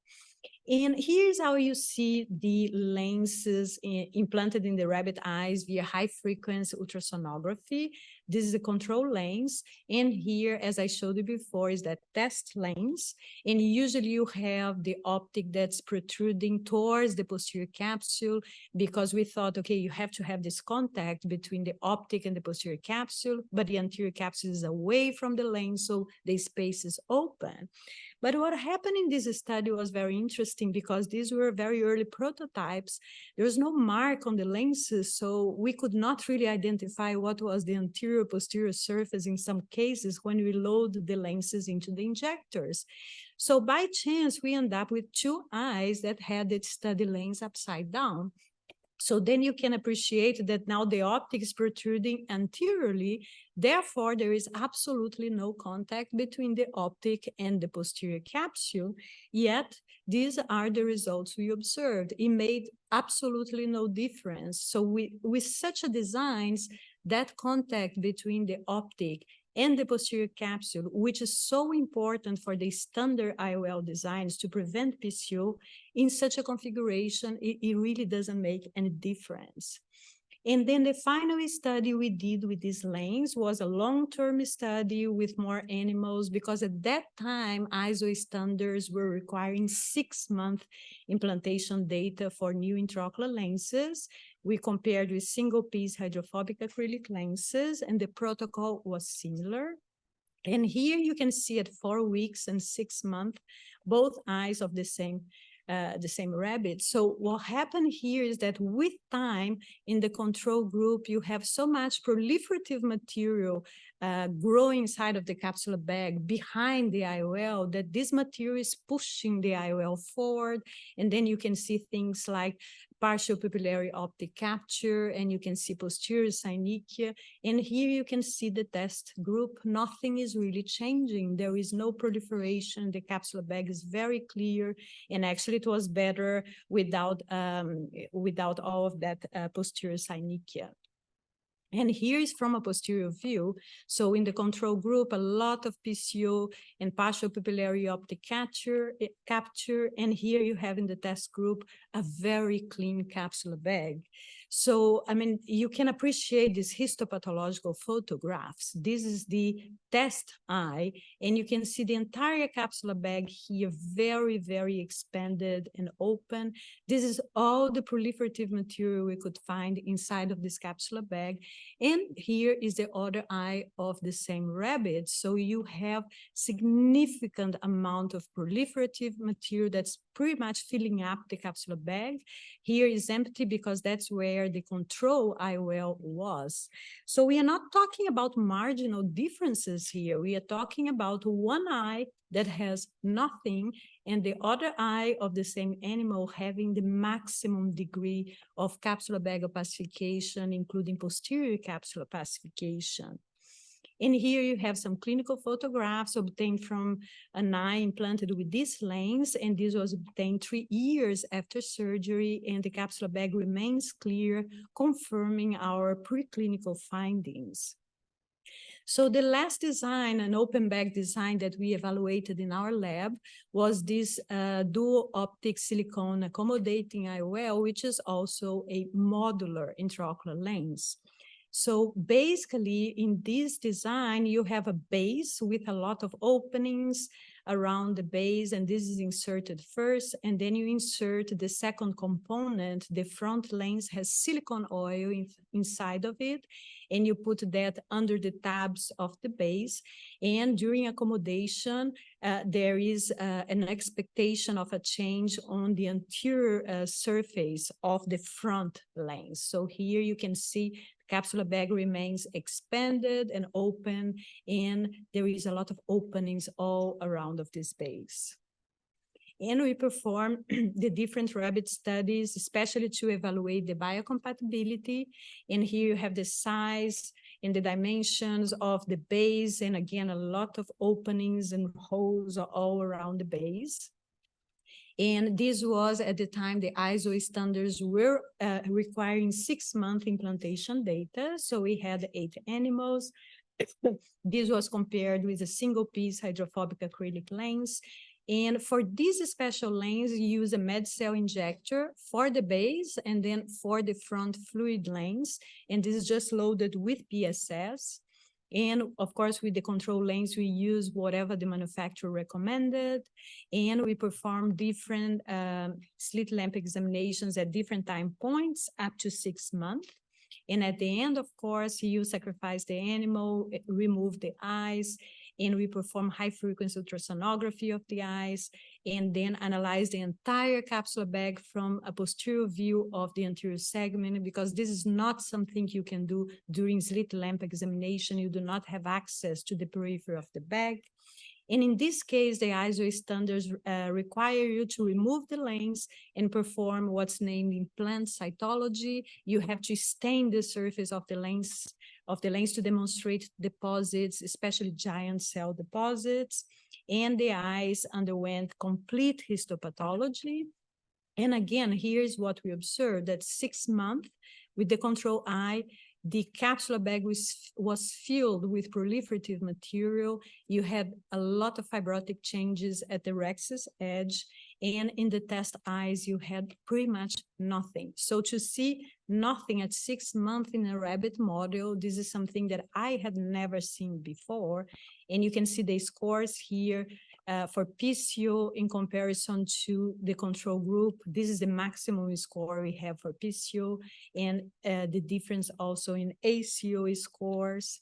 And here's how you see the lenses implanted in the rabbit eyes via high-frequency ultrasonography. This is a control lens. And here, as I showed you before, is that test lens. And usually you have the optic that's protruding towards the posterior capsule, because we thought, okay, you have to have this contact between the optic and the posterior capsule, but the anterior capsule is away from the lens, so the space is open. But what happened in this study was very interesting, because these were very early prototypes. There was no mark on the lenses, so we could not really identify what was the anterior posterior surface in some cases when we load the lenses into the injectors. So by chance, we end up with 2 eyes that had the study lens upside down. So then you can appreciate that now the optic is protruding anteriorly. Therefore, there is absolutely no contact between the optic and the posterior capsule. Yet, these are the results we observed. It made absolutely no difference. So with such a designs, that contact between the optic and the posterior capsule, which is so important for the standard IOL designs to prevent PCO, in such a configuration, it really doesn't make any difference. And then the final study we did with this lens was a long-term study with more animals, because at that time, ISO standards were requiring 6-month implantation data for new intraocular lenses. We compared with single-piece hydrophobic acrylic lenses, and the protocol was similar. And here you can see at 4 weeks and 6 months, both eyes of the same rabbit. So what happened here is that with time in the control group, you have so much proliferative material growing inside of the capsular bag behind the IOL that this material is pushing the IOL forward. And then you can see things like partial pupillary optic capture, and you can see posterior synechiae. And here you can see the test group. Nothing is really changing. There is no proliferation. The capsular bag is very clear. And actually it was better without all of that posterior synechiae. And here is from a posterior view. So in the control group, a lot of PCO and partial pupillary optic capture. And here you have in the test group a very clean capsular bag. So, I mean, you can appreciate these histopathological photographs. This is the test eye, and you can see the entire capsular bag here, very, very expanded and open. This is all the proliferative material we could find inside of this capsular bag. And here is the other eye of the same rabbit. So you have significant amount of proliferative material that's pretty much filling up the capsular bag. Here is empty because that's where the control IOL was. So we are not talking about marginal differences here. We are talking about one eye that has nothing and the other eye of the same animal having the maximum degree of capsular bag opacification, including posterior capsular opacification. And here you have some clinical photographs obtained from an eye implanted with this lens, and this was obtained 3 years after surgery, and the capsular bag remains clear, confirming our preclinical findings. So the last design, an open bag design that we evaluated in our lab, was this dual optic silicone accommodating IOL, which is also a modular intraocular lens. So basically in this design, you have a base with a lot of openings around the base, and this is inserted first, and then you insert the second component. The front lens has silicone oil inside of it, and you put that under the tabs of the base. And during accommodation, there is an expectation of a change on the anterior surface of the front lens. So here you can see capsular bag remains expanded and open, and there is a lot of openings all around of this base. And we perform the different rabbit studies, especially to evaluate the biocompatibility. And here you have the size and the dimensions of the base, and again, a lot of openings and holes all around the base. And this was at the time the ISO standards were requiring 6-month implantation data. So we had 8 animals. This was compared with a single-piece hydrophobic acrylic lens. And for this special lens, you use a med cell injector for the base and then for the front fluid lens. And this is just loaded with PSS. And of course, with the control lens, we use whatever the manufacturer recommended. And we perform different slit lamp examinations at different time points up to 6 months. And at the end, of course, you sacrifice the animal, remove the eyes, and we perform high-frequency ultrasonography of the eyes, and then analyze the entire capsular bag from a posterior view of the anterior segment, because this is not something you can do during slit lamp examination. You do not have access to the periphery of the bag. And in this case, the ISO standards require you to remove the lens and perform what's named implant cytology. You have to stain the surface of the lens to demonstrate deposits, especially giant cell deposits. And the eyes underwent complete histopathology. And again, here's what we observed, that 6 months with the control eye, the capsular bag was filled with proliferative material. You had a lot of fibrotic changes at the rhexis edge, And in the test eyes, you had pretty much nothing. So to see nothing at 6 months in a rabbit model, this is something that I had never seen before. And you can see the scores here for PCO in comparison to the control group. This is the maximum score we have for PCO, and the difference also in ACO scores.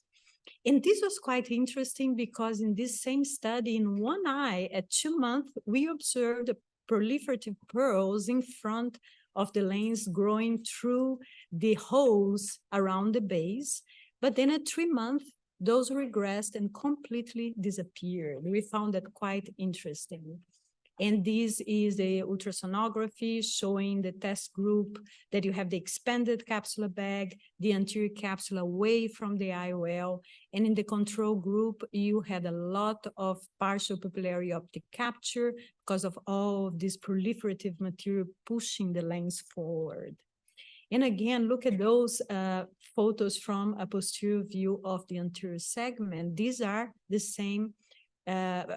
And this was quite interesting because in this same study, in one eye at 2 months, we observed proliferative pearls in front of the lens growing through the holes around the base. But then at 3 months, those regressed and completely disappeared. We found that quite interesting. And this is the ultrasonography showing the test group that you have the expanded capsular bag, the anterior capsule away from the IOL. And in the control group, you had a lot of partial pupillary optic capture because of all of this proliferative material pushing the lens forward. And again, look at those photos from a posterior view of the anterior segment. These are the same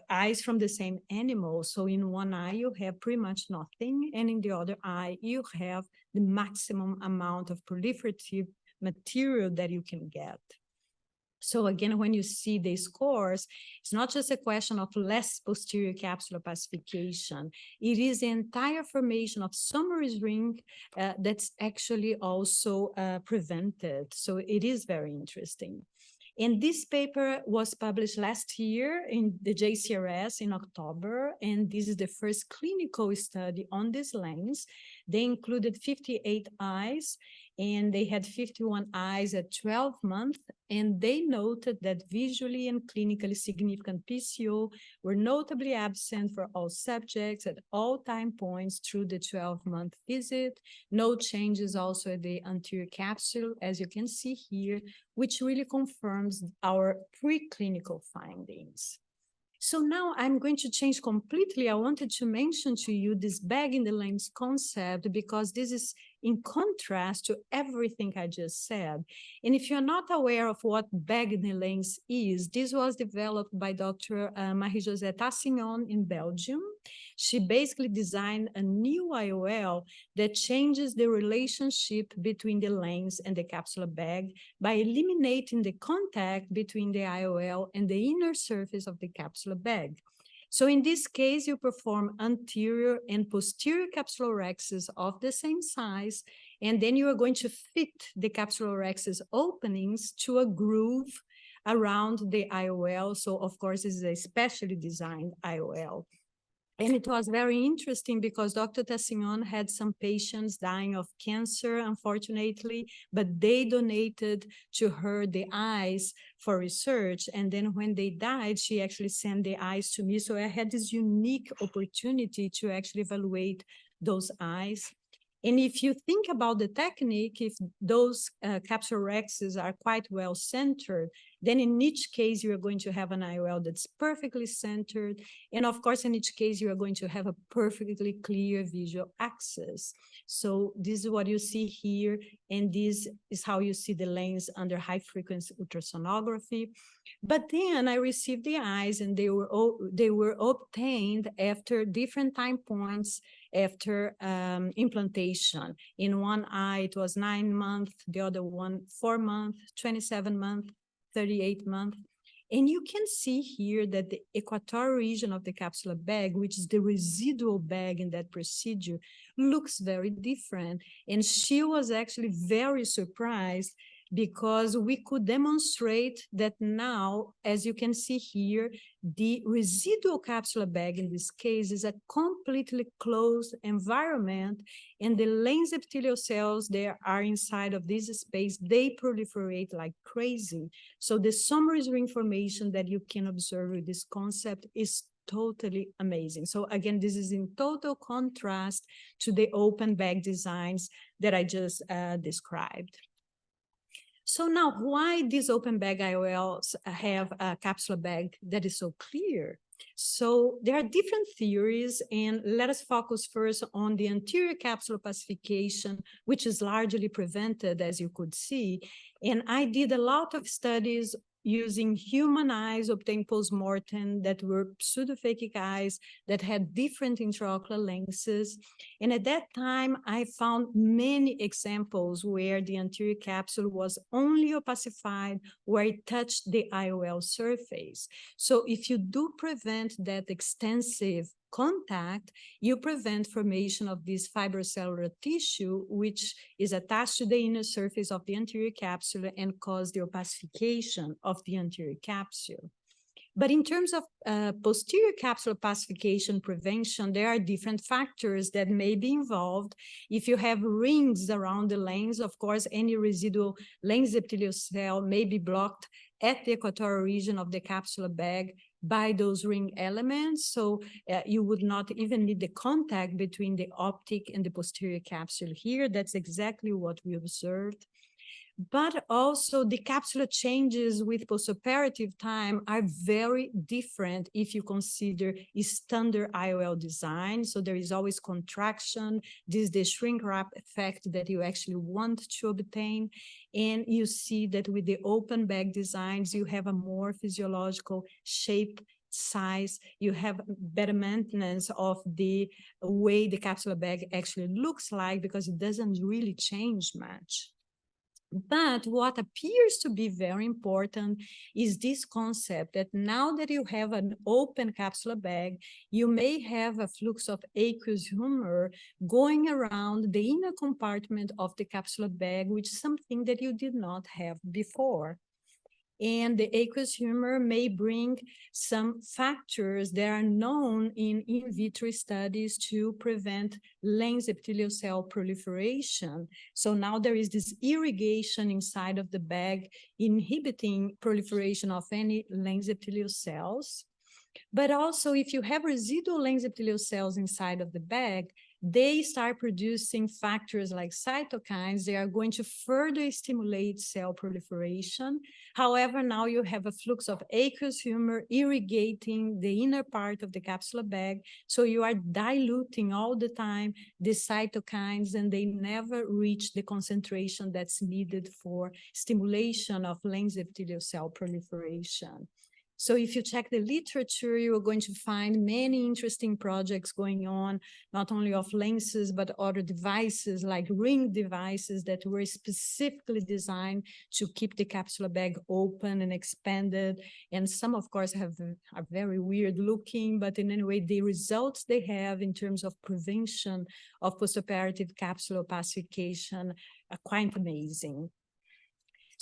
eyes from the same animal. So in one eye, you have pretty much nothing. And in the other eye, you have the maximum amount of proliferative material that you can get. So again, when you see the scores, it's not just a question of less posterior capsular opacification. It is the entire formation of Summers ring that's actually also prevented. So it is very interesting. And this paper was published last year in the JCRS in October, and this is the first clinical study on this lens. They included 58 eyes, and they had 51 eyes at 12 months, and they noted that visually and clinically significant PCO were notably absent for all subjects at all time points through the 12-month visit. No changes also at the anterior capsule, as you can see here, which really confirms our preclinical findings. So now I'm going to change completely. I wanted to mention to you this bag in the lens concept because this is in contrast to everything I just said. And if you're not aware of what bag in the lens is, this was developed by Dr. Marie-Josée Tassignon in Belgium. She basically designed a new IOL that changes the relationship between the lens and the capsular bag by eliminating the contact between the IOL and the inner surface of the capsular bag. So in this case, you perform anterior and posterior capsulorhexis of the same size, and then you are going to fit the capsulorhexis openings to a groove around the IOL. So of course, this is a specially designed IOL. And it was very interesting because Dr. Tassignon had some patients dying of cancer, unfortunately, but they donated to her the eyes for research. And then when they died, she actually sent the eyes to me. So I had this unique opportunity to actually evaluate those eyes. And if you think about the technique, if those capsulorhexis are quite well centered, then in each case, you are going to have an IOL that's perfectly centered. And of course, in each case, you are going to have a perfectly clear visual axis. So this is what you see here. And this is how you see the lens under high frequency ultrasonography. But then I received the eyes and they were obtained after different time points after implantation. In one eye, it was 9 months, the other one, 4 months, 27 months, 38 months. And you can see here that the equatorial region of the capsular bag, which is the residual bag in that procedure, looks very different. And she was actually very surprised because we could demonstrate that now, as you can see here, the residual capsular bag in this case is a completely closed environment, and the lens epithelial cells that are inside of this space, they proliferate like crazy. So the summary information that you can observe with this concept is totally amazing. So again, this is in total contrast to the open bag designs that I just described. So now, why these open bag IOLs have a capsular bag that is so clear? So there are different theories, and let us focus first on the anterior capsular opacification, which is largely prevented, as you could see. And I did a lot of studies using human eyes obtained post-mortem that were pseudophakic eyes that had different intraocular lenses. And at that time, I found many examples where the anterior capsule was only opacified where it touched the IOL surface. So if you do prevent that extensive contact, you prevent formation of this fibrocellular tissue, which is attached to the inner surface of the anterior capsule and cause the opacification of the anterior capsule. But in terms of posterior capsule opacification prevention, there are different factors that may be involved. If you have rings around the lens, of course, any residual lens epithelial cell may be blocked at the equatorial region of the capsular bag by those ring elements. So you would not even need the contact between the optic and the posterior capsule here. That's exactly what we observed. But also the capsular changes with postoperative time are very different if you consider a standard IOL design. So there is always contraction. This is the shrink wrap effect that you actually want to obtain. And you see that with the open bag designs, you have a more physiological shape, size, you have better maintenance of the way the capsular bag actually looks like because it doesn't really change much. But what appears to be very important is this concept that now that you have an open capsular bag, you may have a flux of aqueous humor going around the inner compartment of the capsular bag, which is something that you did not have before. And the aqueous humor may bring some factors that are known in vitro studies to prevent lens epithelial cell proliferation. So now there is this irrigation inside of the bag inhibiting proliferation of any lens epithelial cells. But also if you have residual lens epithelial cells inside of the bag, they start producing factors like cytokines. They are going to further stimulate cell proliferation. However, now you have a flux of aqueous humor irrigating the inner part of the capsular bag. So you are diluting all the time the cytokines and they never reach the concentration that's needed for stimulation of lens epithelial cell proliferation. So if you check the literature, you are going to find many interesting projects going on, not only of lenses, but other devices like ring devices that were specifically designed to keep the capsular bag open and expanded. And some, of course, are very weird looking, but in any way, the results they have in terms of prevention of postoperative capsular opacification are quite amazing.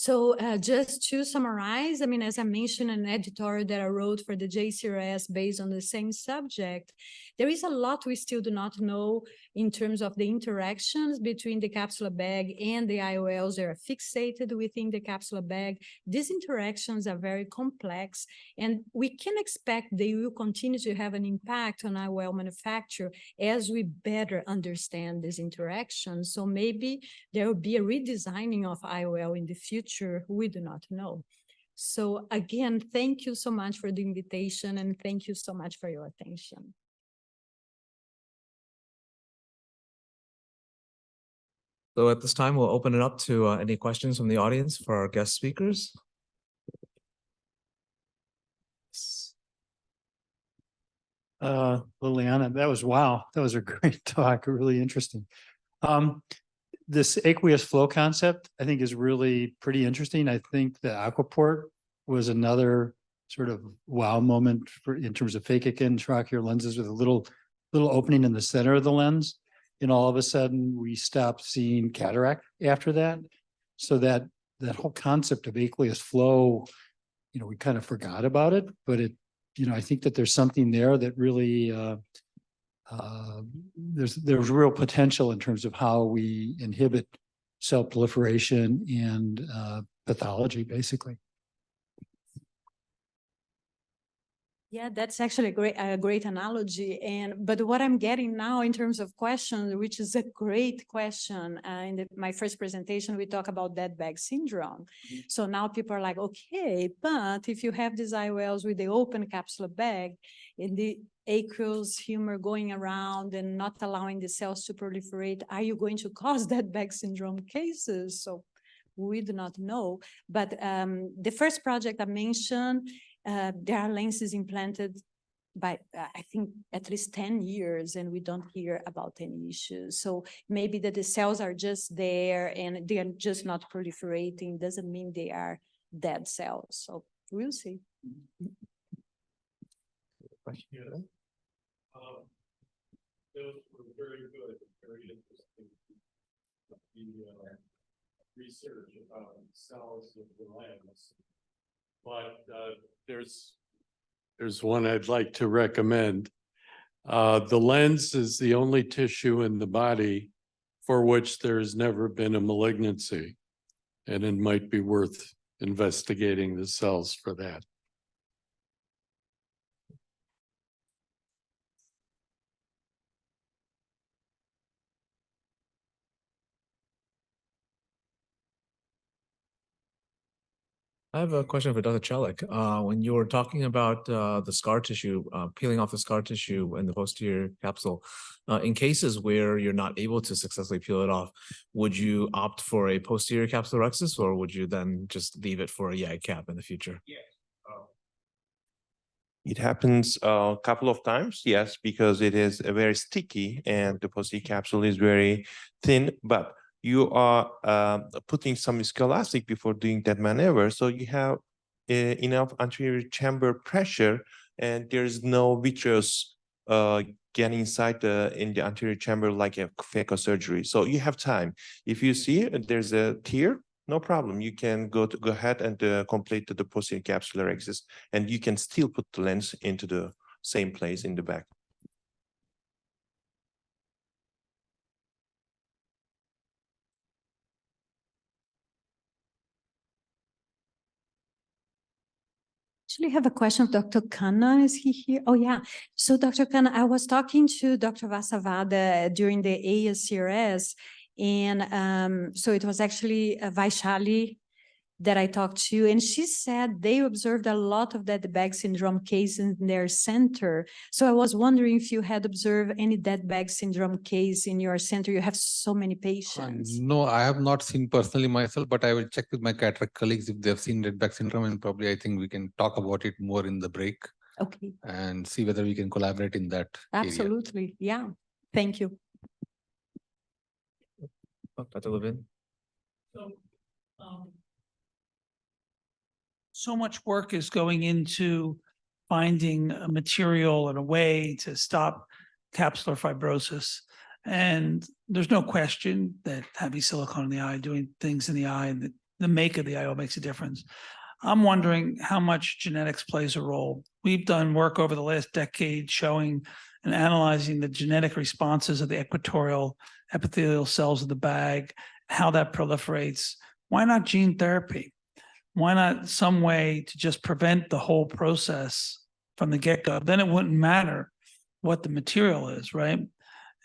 So just to summarize, I mean, as I mentioned in an editorial that I wrote for the JCRS based on the same subject, there is a lot we still do not know in terms of the interactions between the capsular bag and the IOLs that are fixated within the capsular bag. These interactions are very complex, and we can expect they will continue to have an impact on IOL manufacture as we better understand these interactions. So maybe there will be a redesigning of IOL in the future. We do not know. So again, thank you so much for the invitation, and thank you so much for your attention. So at this time, we'll open it up to any questions from the audience for our guest speakers. Liliana, that was wow. That was a great talk, really interesting. This aqueous flow concept, I think, is really pretty interesting. I think the Aquaport was another sort of wow moment in terms of phakic intraocular lenses with a little opening in the center of the lens. And all of a sudden we stopped seeing cataract after that. So that whole concept of aqueous flow, you know, we kind of forgot about it, but it, you know, I think that there's something there that really, there's real potential in terms of how we inhibit cell proliferation and pathology, basically. Yeah, that's actually a great analogy. But what I'm getting now in terms of questions, which is a great question, in my first presentation, we talk about dead bag syndrome. So now people are like, okay, but if you have these IOLs with the open capsular bag and the aqueous humor going around and not allowing the cells to proliferate, are you going to cause dead bag syndrome cases? So we do not know. But the first project I mentioned, there are lenses implanted by, I think, at least 10 years, and we don't hear about any issues. So maybe that the cells are just there and they are just not proliferating, doesn't mean they are dead cells. So we'll see. Those were very good, very interesting. The research about cells of the lens. But there's one I'd like to recommend. The lens is the only tissue in the body for which there's never been a malignancy. And it might be worth investigating the cells for that. I have a question for Dr. Chelik. When you were talking about the scar tissue, peeling off the scar tissue in the posterior capsule, in cases where you're not able to successfully peel it off, would you opt for a posterior capsulorhexis, or would you then just leave it for a YAG cap in the future? It happens a couple of times, yes, because it is very sticky and the posterior capsule is very thin, but you are putting some viscoelastic before doing that maneuver. So you have enough anterior chamber pressure and there's no vitreous getting inside in the anterior chamber like a phaco surgery. So you have time. If you see there's a tear, no problem. You can go ahead and complete the posterior capsular axis, and you can still put the lens into the same place in the back. Actually have a question of Dr. Khanna. Is he here? Oh, yeah. So Dr. Khanna, I was talking to Dr. Vasavada during the ASCRS, and so it was actually Vaishali that I talked to, and she said they observed a lot of dead bag syndrome cases in their center. So I was wondering if you had observed any dead bag syndrome case in your center. You have so many patients. No, I have not seen personally myself, but I will check with my cataract colleagues if they've seen dead bag syndrome, and probably I think we can talk about it more in the break. Okay. And see whether we can collaborate in that area. Absolutely. Yeah. Thank you. Dr. Levin? So much work is going into finding a material and a way to stop capsular fibrosis. And there's no question that having silicone in the eye, doing things in the eye, and the make of the eye all makes a difference. I'm wondering how much genetics plays a role. We've done work over the last decade showing and analyzing the genetic responses of the equatorial epithelial cells of the bag, how that proliferates. Why not gene therapy? Why not some way to just prevent the whole process from the get-go? Then it wouldn't matter what the material is, right?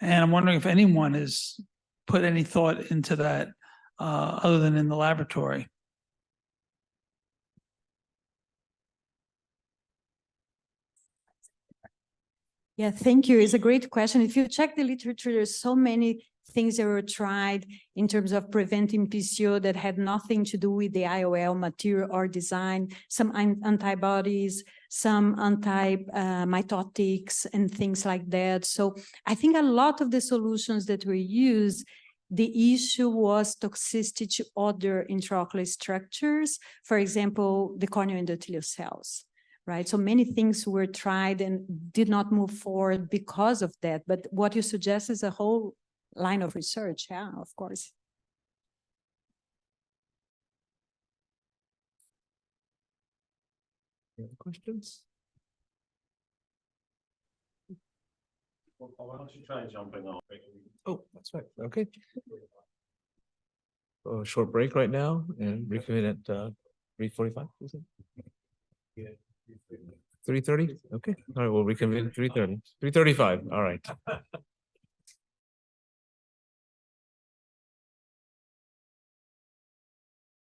And I'm wondering if anyone has put any thought into that other than in the laboratory. Yeah, thank you. It's a great question. If you check the literature, there's so many things that were tried in terms of preventing PCO that had nothing to do with the IOL material or design, some antibodies, some anti-mitotics and things like that. So I think a lot of the solutions that were used, the issue was toxicity to other intraocular structures, for example, the corneal endothelial cells. Right. So many things were tried and did not move forward because of that. But what you suggest is a whole line of research. Yeah, of course. Any other questions? Well, why don't you try jumping on? Oh, that's right. Okay. A short break right now and reconvene at 3:45. 3:30? Okay. All right, we'll reconvene at 3:30. 3:35. All right.